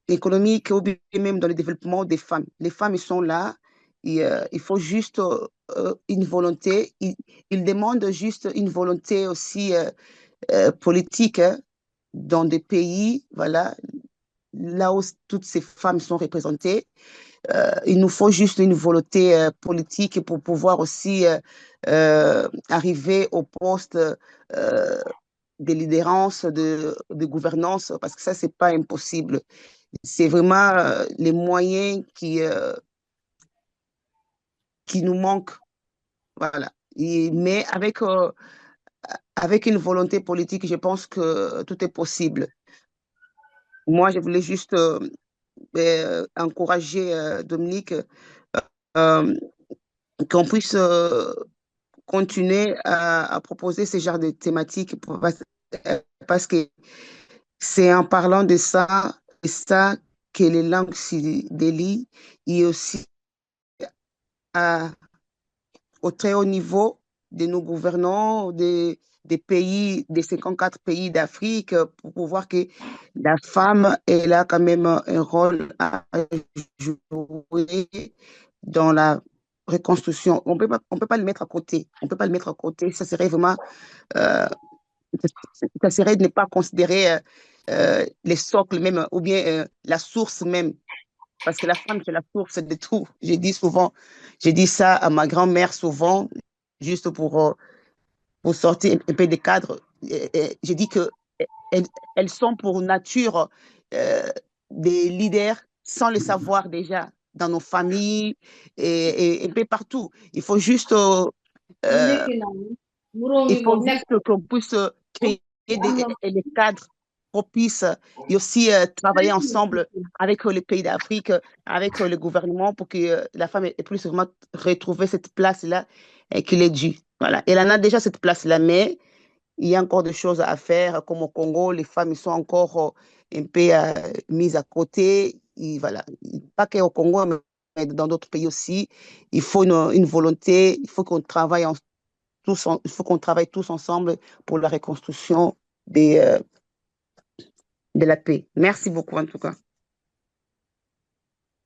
économique ou bien même dans le développement des femmes. Les femmes, ils sont là. Et, il faut juste une volonté. Ils demandent juste une volonté aussi politique, hein, dans des pays, voilà, là où toutes ces femmes sont représentées. Il nous faut juste une volonté politique pour pouvoir aussi arriver au poste de leaderance, de gouvernance, parce que ça, c'est pas impossible. C'est vraiment les moyens qui nous manquent. Voilà. Mais avec une volonté politique, je pense que tout est possible. Moi, je voulais juste encourager Dominique euh, qu'on puisse continuer à proposer ce genre de thématiques parce que c'est en parlant de ça que les langues se délient et aussi à, au très haut niveau de nos gouvernants, des pays, des 54 pays d'Afrique, pour pouvoir que la femme, elle a quand même un rôle à jouer dans la reconstruction. On peut pas le mettre à côté. On peut pas le mettre à côté. Ça serait vraiment, euh, ça serait de ne pas considérer les socles même, ou bien la source même. Parce que la femme, c'est la source de tout. J'ai dit souvent, j'ai dit ça à ma grand-mère souvent, juste pour sortir un peu des cadres. J'ai dit que elles, elles sont pour nature euh, des leaders sans le savoir déjà dans nos familles et un peu partout. Il faut juste euh, il faut juste qu'on puisse créer des cadres propices et aussi travailler ensemble avec les pays d'Afrique, avec le gouvernement pour que la femme ait plus vraiment retrouver cette place-là et qu'il est due. Voilà. Elle en a déjà cette place-là, mais il y a encore des choses à faire, comme au Congo, les femmes ils sont encore un peu mises à côté. Et voilà. Pas qu'au Congo, mais dans d'autres pays aussi. Il faut une volonté, il faut qu'on travaille il faut qu'on travaille tous ensemble pour la reconstruction des, de la paix. Merci beaucoup en tout cas.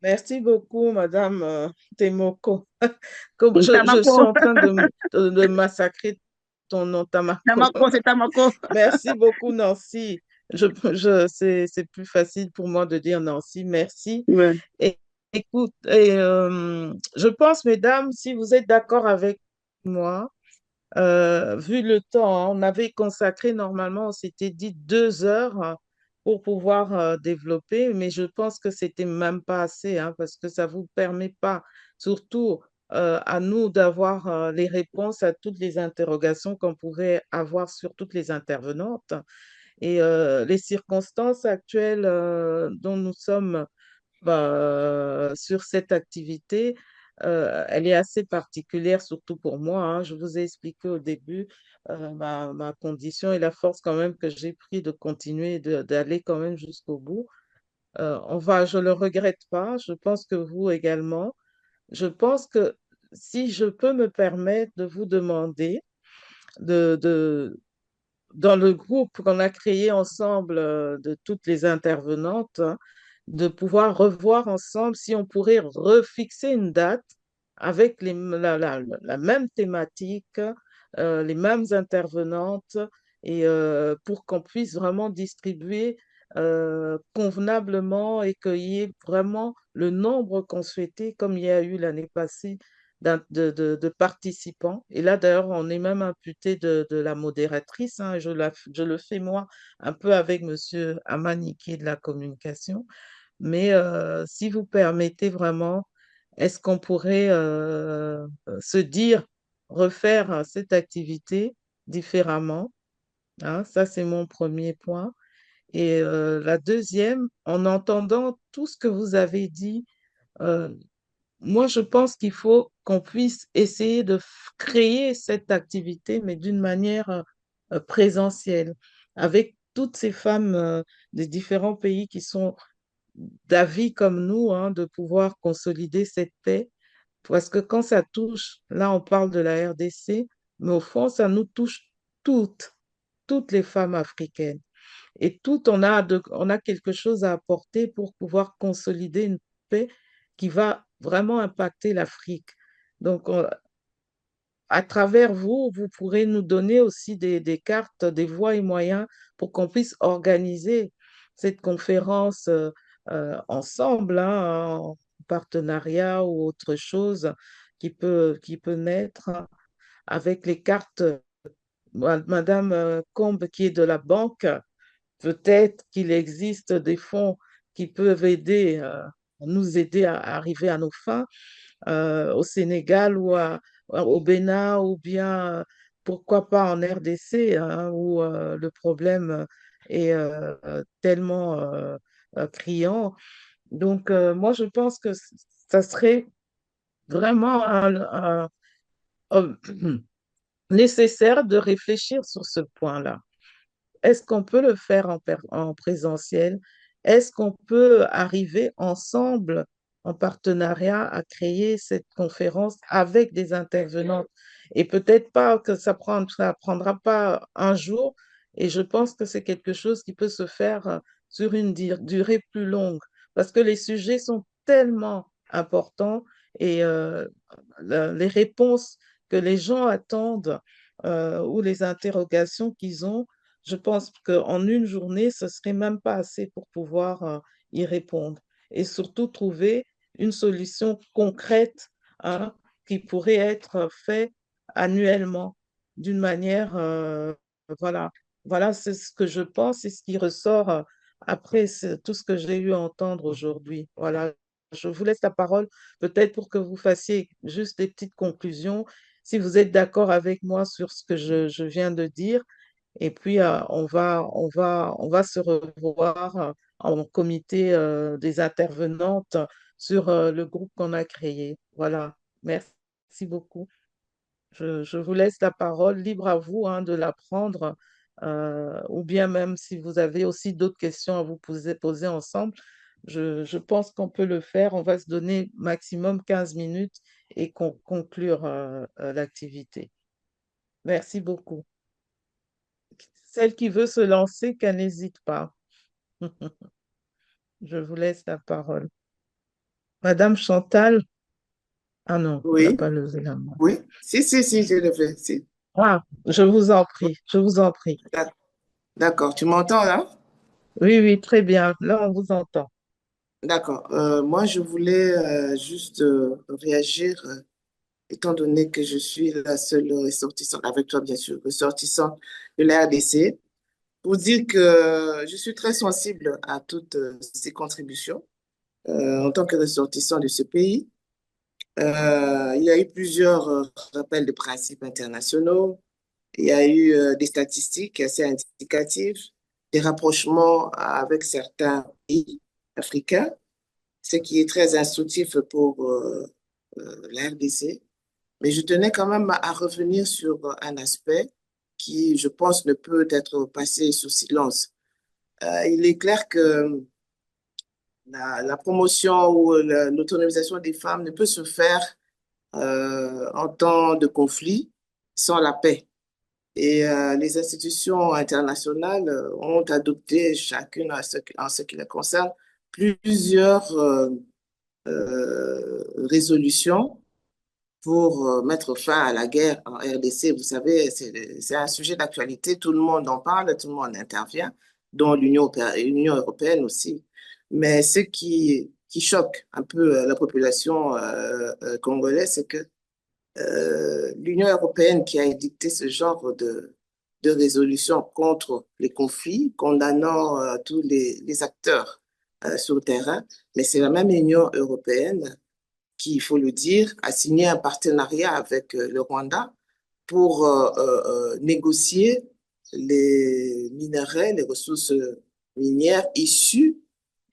Merci beaucoup, Madame Temoko. Comme je suis Tamako, en train de massacrer ton nom, Tamako. Tamako, c'est Tamako. Merci beaucoup, Nancy. C'est plus facile pour moi de dire Nancy. Merci. Ouais. Et, écoute, je pense, mesdames, si vous êtes d'accord avec moi, vu le temps, hein, on avait consacré normalement, on s'était dit 2 heures pour pouvoir développer, mais je pense que c'était même pas assez, hein, parce que ça vous permet pas, surtout à nous, d'avoir les réponses à toutes les interrogations qu'on pourrait avoir sur toutes les intervenantes. Et les circonstances actuelles dont nous sommes sur cette activité, elle est assez particulière, surtout pour moi, hein. Je vous ai expliqué au début ma condition et la force quand même que j'ai pris de continuer, d'aller quand même jusqu'au bout. Je ne le regrette pas, je pense que vous également. Je pense que si je peux me permettre de vous demander de dans le groupe qu'on a créé ensemble de toutes les intervenantes, hein, de pouvoir revoir ensemble si on pourrait refixer une date avec la même thématique, les mêmes intervenantes, et pour qu'on puisse vraiment distribuer convenablement et qu'il y ait vraiment le nombre qu'on souhaitait, comme il y a eu l'année passée de participants. Et là, d'ailleurs, on est même imputé de la modératrice, hein. Je le fais moi un peu avec Monsieur Amani qui est de la communication. Mais si vous permettez vraiment, est-ce qu'on pourrait se dire, refaire cette activité différemment, hein? Ça, c'est mon premier point. Et la deuxième, en entendant tout ce que vous avez dit, euh, moi, je pense qu'il faut qu'on puisse essayer de créer cette activité, mais d'une manière présentielle, avec toutes ces femmes des différents pays qui sont d'avis comme nous, hein, de pouvoir consolider cette paix. Parce que quand ça touche, là, on parle de la RDC, mais au fond, ça nous touche toutes, toutes les femmes africaines. Et on a quelque chose à apporter pour pouvoir consolider une paix qui va vraiment impacter l'Afrique. Donc, à travers vous, vous pourrez nous donner aussi des cartes, des voies et moyens pour qu'on puisse organiser cette conférence ensemble, hein, en partenariat ou autre chose qui peut naître avec les cartes. Madame Combe, qui est de la banque, peut-être qu'il existe des fonds qui peuvent nous aider à arriver à nos fins au Sénégal au Bénin ou bien pourquoi pas en RDC, hein, où le problème est tellement criant. Donc, moi, je pense que ça serait vraiment un- nécessaire de réfléchir sur ce point-là. Est-ce qu'on peut le faire en présentiel? Est-ce qu'on peut arriver ensemble, en partenariat, à créer cette conférence avec des intervenantes? Et peut-être pas que ça prendra pas un jour. Et je pense que c'est quelque chose qui peut se faire sur une durée plus longue, parce que les sujets sont tellement importants et les réponses que les gens attendent ou les interrogations qu'ils ont, je pense qu'en une journée, ce serait même pas assez pour pouvoir y répondre. Et surtout trouver une solution concrète, hein, qui pourrait être faite annuellement d'une manière, voilà. Voilà, c'est ce que je pense et ce qui ressort après tout ce que j'ai eu à entendre aujourd'hui. Voilà, je vous laisse la parole peut-être pour que vous fassiez juste des petites conclusions, si vous êtes d'accord avec moi sur ce que je viens de dire. Et puis, on va se revoir en comité des intervenantes sur le groupe qu'on a créé. Voilà. Merci beaucoup. Je vous laisse la parole, libre à vous hein, de la prendre, ou bien même si vous avez aussi d'autres questions à vous poser ensemble, je pense qu'on peut le faire. On va se donner maximum 15 minutes et conclure l'activité. Merci beaucoup. Celle qui veut se lancer, qu'elle n'hésite pas. Je vous laisse la parole. Madame Chantal, ah non, elle n'a Oui, pas levé la main. oui. Si, je le fais. Si. Ah, je vous en prie, je vous en prie. D'accord, tu m'entends là? Oui, oui, très bien. Là, on vous entend. D'accord. Moi, je voulais juste réagir, étant donné que je suis la seule ressortissante, avec toi bien sûr, ressortissante de la RDC, pour dire que je suis très sensible à toutes ces contributions en tant que ressortissant de ce pays. Il y a eu plusieurs rappels de principes internationaux. Il y a eu des statistiques assez indicatives, des rapprochements avec certains pays africains, ce qui est très instructif pour la RDC. Mais je tenais quand même à revenir sur un aspect qui, je pense, ne peut être passé sous silence. Il est clair que la promotion ou l'autonomisation des femmes ne peut se faire en temps de conflit sans la paix. Et les institutions internationales ont adopté, chacune en ce qui les concerne, plusieurs résolutions pour mettre fin à la guerre en RDC. Vous savez, c'est un sujet d'actualité, tout le monde en parle, tout le monde intervient, dont l'Union européenne aussi. Mais ce qui choque un peu la population congolaise, c'est que l'Union européenne qui a édicté ce genre de résolution contre les conflits, condamnant tous les acteurs sur le terrain, mais c'est la même Union européenne qui, il faut le dire, a signé un partenariat avec le Rwanda pour négocier les minerais, les ressources minières issues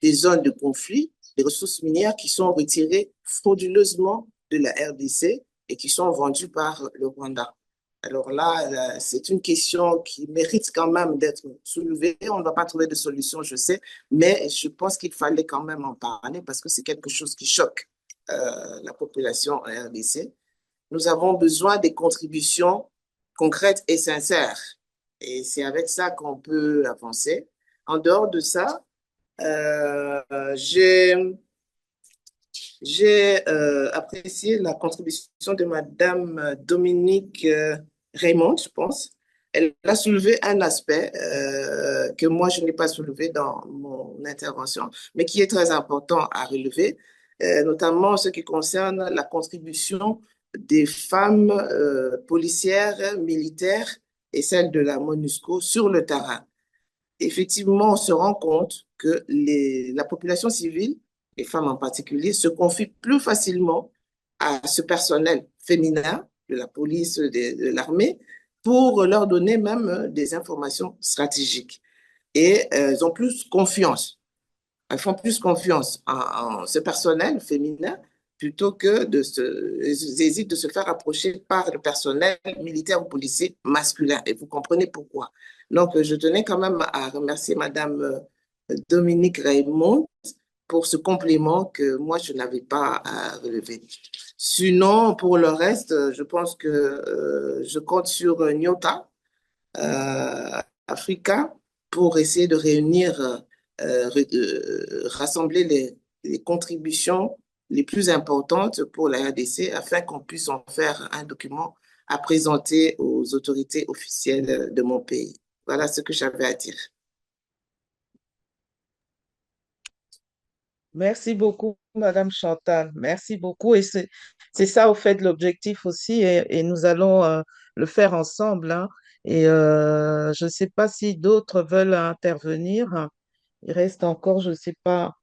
des zones de conflit, les ressources minières qui sont retirées frauduleusement de la RDC et qui sont vendues par le Rwanda. Alors là, c'est une question qui mérite quand même d'être soulevée. On ne va pas trouver de solution, je sais, mais je pense qu'il fallait quand même en parler parce que c'est quelque chose qui choque la population en RDC. Nous avons besoin des contributions concrètes et sincères. Et c'est avec ça qu'on peut avancer. En dehors de ça, euh, j'ai apprécié la contribution de Madame Dominique Raymond, je pense. Elle a soulevé un aspect que moi, je n'ai pas soulevé dans mon intervention, mais qui est très important à relever, notamment ce qui concerne la contribution des femmes policières, militaires et celle de la MONUSCO sur le terrain. Effectivement, on se rend compte que la population civile, les femmes en particulier, se confient plus facilement à ce personnel féminin de la police, de l'armée, pour leur donner même des informations stratégiques. Et elles ont plus confiance. Elles font plus confiance en ce personnel féminin plutôt que elles hésitent de se faire approcher par le personnel militaire ou policier masculin. Et vous comprenez pourquoi. Donc, je tenais quand même à remercier Madame Dominique Raymond pour ce complément que moi, je n'avais pas à relever. Sinon, pour le reste, je pense que je compte sur Nyota Africa pour essayer de réunir, rassembler les contributions les plus importantes pour la RDC afin qu'on puisse en faire un document à présenter aux autorités officielles de mon pays. Voilà ce que j'avais à dire. Merci beaucoup, Madame Chantal. Merci beaucoup. Et c'est ça, au fait, l'objectif aussi. Et nous allons le faire ensemble, hein. Et je ne sais pas si d'autres veulent intervenir. Il reste encore, je ne sais pas,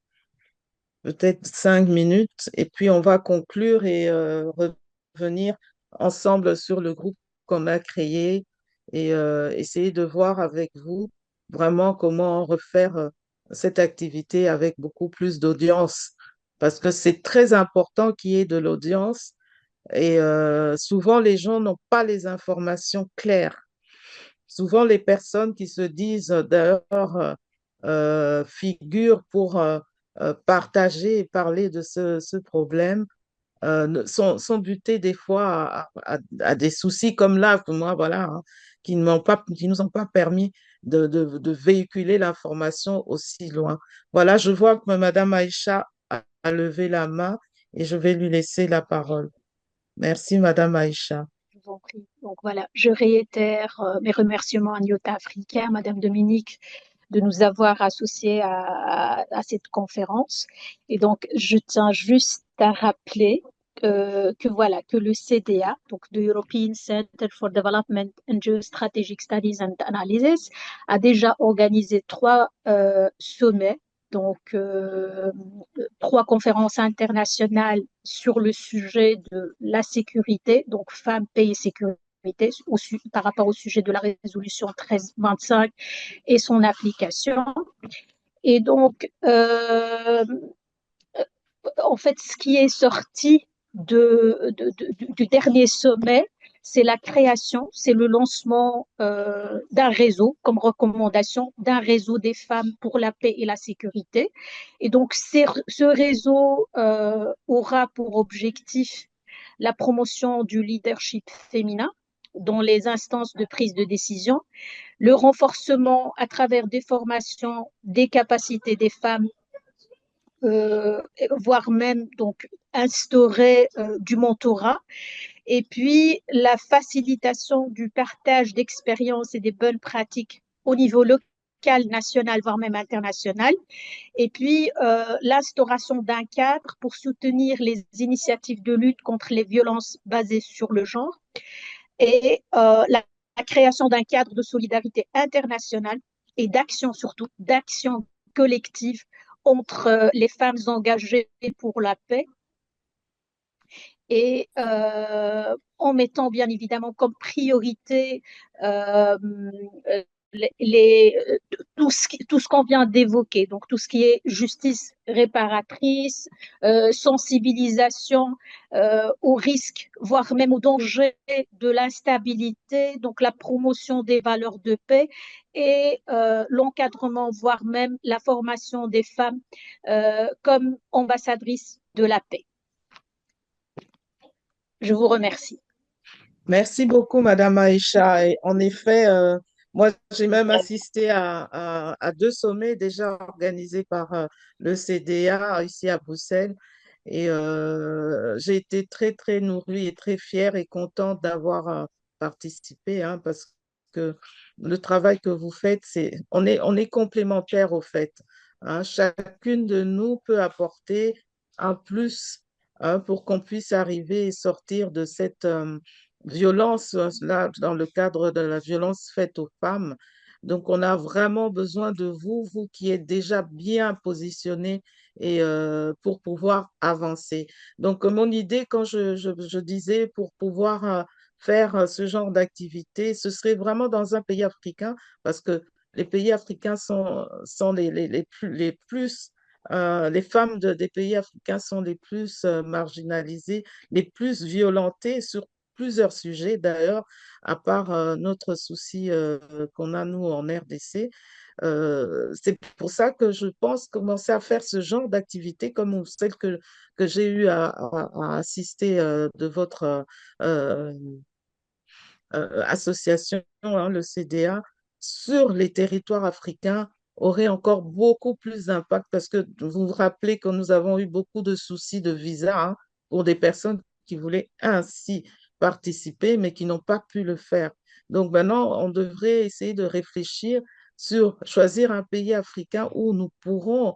peut-être 5 minutes. Et puis, on va conclure et revenir ensemble sur le groupe qu'on a créé et essayer de voir avec vous vraiment comment refaire cette activité avec beaucoup plus d'audience. Parce que c'est très important qu'il y ait de l'audience et souvent les gens n'ont pas les informations claires. Souvent les personnes qui se disent d'ailleurs figurent pour partager et parler de ce problème sont butés des fois à des soucis comme là, que moi, voilà, hein, qui nous ont pas permis de véhiculer l'information aussi loin. Voilà, je vois que Madame Aïcha a levé la main et je vais lui laisser la parole. Merci, Madame Aïcha. Je vous en prie. Donc voilà, je réitère mes remerciements à Nyota Africa, Madame Dominique, de nous avoir associés à cette conférence. Et donc, je tiens juste à rappeler que voilà, que le CDA, donc the European Center for Development and Geostrategic Studies and Analysis, a déjà organisé 3 sommets, donc 3 conférences internationales sur le sujet de la sécurité, donc femmes, paix et sécurité, par rapport au sujet de la résolution 1325 et son application. Et donc, en fait, ce qui est sorti du dernier sommet, c'est la création, c'est le lancement d'un réseau, comme recommandation, d'un réseau des femmes pour la paix et la sécurité. Et donc, ce réseau aura pour objectif la promotion du leadership féminin dans les instances de prise de décision, le renforcement à travers des formations des capacités des femmes, voire même donc instaurer du mentorat, et puis la facilitation du partage d'expériences et des bonnes pratiques au niveau local, national, voire même international, et puis l'instauration d'un cadre pour soutenir les initiatives de lutte contre les violences basées sur le genre, et la création d'un cadre de solidarité internationale et d'action, surtout d'action collective entre les femmes engagées pour la paix, et en mettant bien évidemment comme priorité euh, tout ce qu'on vient d'évoquer, donc tout ce qui est justice réparatrice, sensibilisation aux risques, voire même au danger de l'instabilité, donc la promotion des valeurs de paix et l'encadrement, voire même la formation des femmes comme ambassadrices de la paix. Je vous remercie. Merci beaucoup, Madame Aïcha. Et en effet, Moi, j'ai même assisté à deux sommets déjà organisés par le CDA ici à Bruxelles. Et j'ai été très, très nourrie et très fière et contente d'avoir participé, hein, parce que le travail que vous faites, on est complémentaires au fait, hein. Chacune de nous peut apporter un plus, hein, pour qu'on puisse arriver et sortir de cette violence, là, dans le cadre de la violence faite aux femmes. Donc, on a vraiment besoin de vous, vous qui êtes déjà bien positionnés et pour pouvoir avancer. Donc, mon idée, quand je disais pour pouvoir faire ce genre d'activité, ce serait vraiment dans un pays africain, parce que les pays africains sont les plus, les femmes des pays africains sont les plus marginalisées, les plus violentées sur plusieurs sujets d'ailleurs, à part notre souci qu'on a nous en RDC. C'est pour ça que je pense commencer à faire ce genre d'activité comme celle que j'ai eu à assister de votre euh, association, hein, le CDA, sur les territoires africains aurait encore beaucoup plus d'impact parce que vous vous rappelez que nous avons eu beaucoup de soucis de visa, hein, pour des personnes qui voulaient ainsi participer, mais qui n'ont pas pu le faire. Donc maintenant, on devrait essayer de réfléchir sur choisir un pays africain où nous pourrons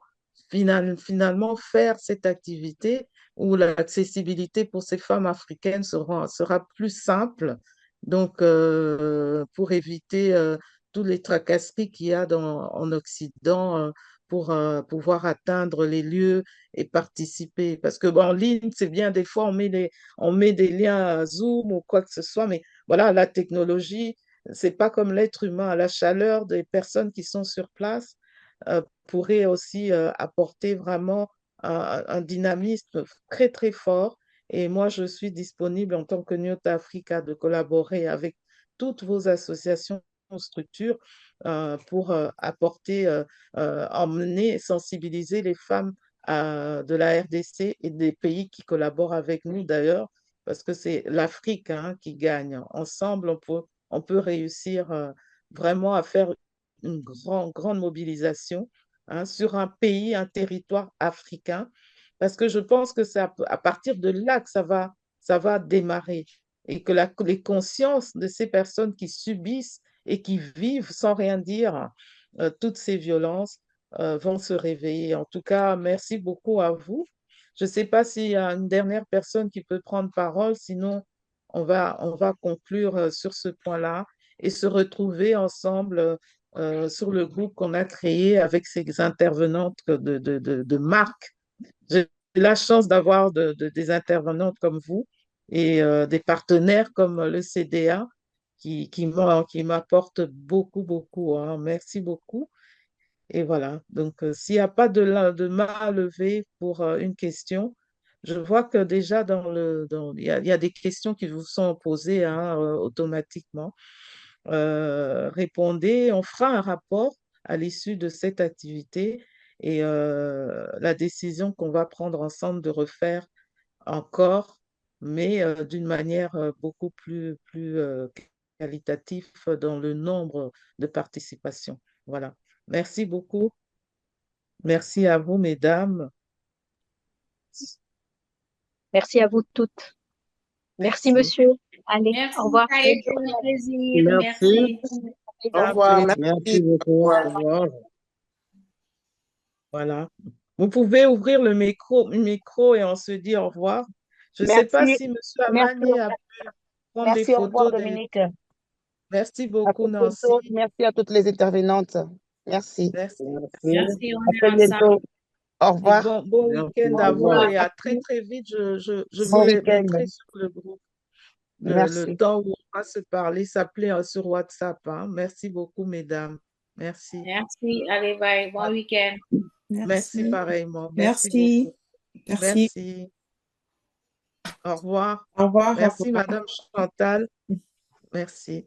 finalement faire cette activité, où l'accessibilité pour ces femmes africaines sera plus simple, donc pour éviter toutes les tracasseries qu'il y a en Occident, pour pouvoir atteindre les lieux et participer. Parce que bon, en ligne, c'est bien, des fois, on met des liens à Zoom ou quoi que ce soit, mais voilà, la technologie, c'est pas comme l'être humain. La chaleur des personnes qui sont sur place pourrait aussi apporter vraiment un dynamisme très, très fort. Et moi, je suis disponible en tant que Nyota Africa de collaborer avec toutes vos associations, structures, pour apporter, emmener, sensibiliser les femmes de la RDC et des pays qui collaborent avec nous d'ailleurs, parce que c'est l'Afrique, hein, qui gagne. Ensemble, on peut réussir vraiment à faire une grande mobilisation, hein, sur un pays, un territoire africain, parce que je pense que c'est à partir de là que ça va démarrer et que les consciences de ces personnes qui subissent et qui vivent sans rien dire toutes ces violences vont se réveiller. En tout cas, merci beaucoup à vous. Je ne sais pas s'il y a une dernière personne qui peut prendre parole, sinon on va conclure sur ce point-là et se retrouver ensemble sur le groupe qu'on a créé avec ces intervenantes de marque. J'ai la chance d'avoir des intervenantes comme vous et des partenaires comme le CDA qui m'apportent beaucoup, beaucoup, hein. Merci beaucoup. Et voilà. Donc, s'il n'y a pas de main à lever pour une question, je vois que déjà il y a des questions qui vous sont posées, hein, automatiquement. Répondez, on fera un rapport à l'issue de cette activité et la décision qu'on va prendre ensemble de refaire encore, mais d'une manière beaucoup plus qualitative dans le nombre de participations. Voilà. Merci beaucoup. Merci à vous, mesdames. Merci à vous toutes. Merci, Merci. monsieur. Allez, Merci, au revoir. ça a été un plaisir. Merci. Merci. Au revoir. Merci Merci. beaucoup. Au revoir. Voilà. Vous pouvez ouvrir le micro et on se dit au revoir. Je ne sais pas Merci, si M. merci, Amani a pu prendre les merci, au revoir, photos des... Dominique. Merci À beaucoup, toutes les autres, Nancy. merci à toutes les intervenantes. Merci. Merci. Merci. Merci, on À est très ensemble. bientôt. Au Et revoir. bon Merci. week-end Au à vous revoir. et à très, très vite. Je vous Bon les week-end. mettrai sur le groupe le Merci. temps où on va se parler, s'appeler sur WhatsApp, hein. Merci beaucoup, mesdames. Merci. Merci. Allez, bye. Bon week-end. Merci Merci. pareillement. Merci Merci. beaucoup. Merci. Merci. Au revoir. Au revoir. Merci, Madame Chantal. Merci.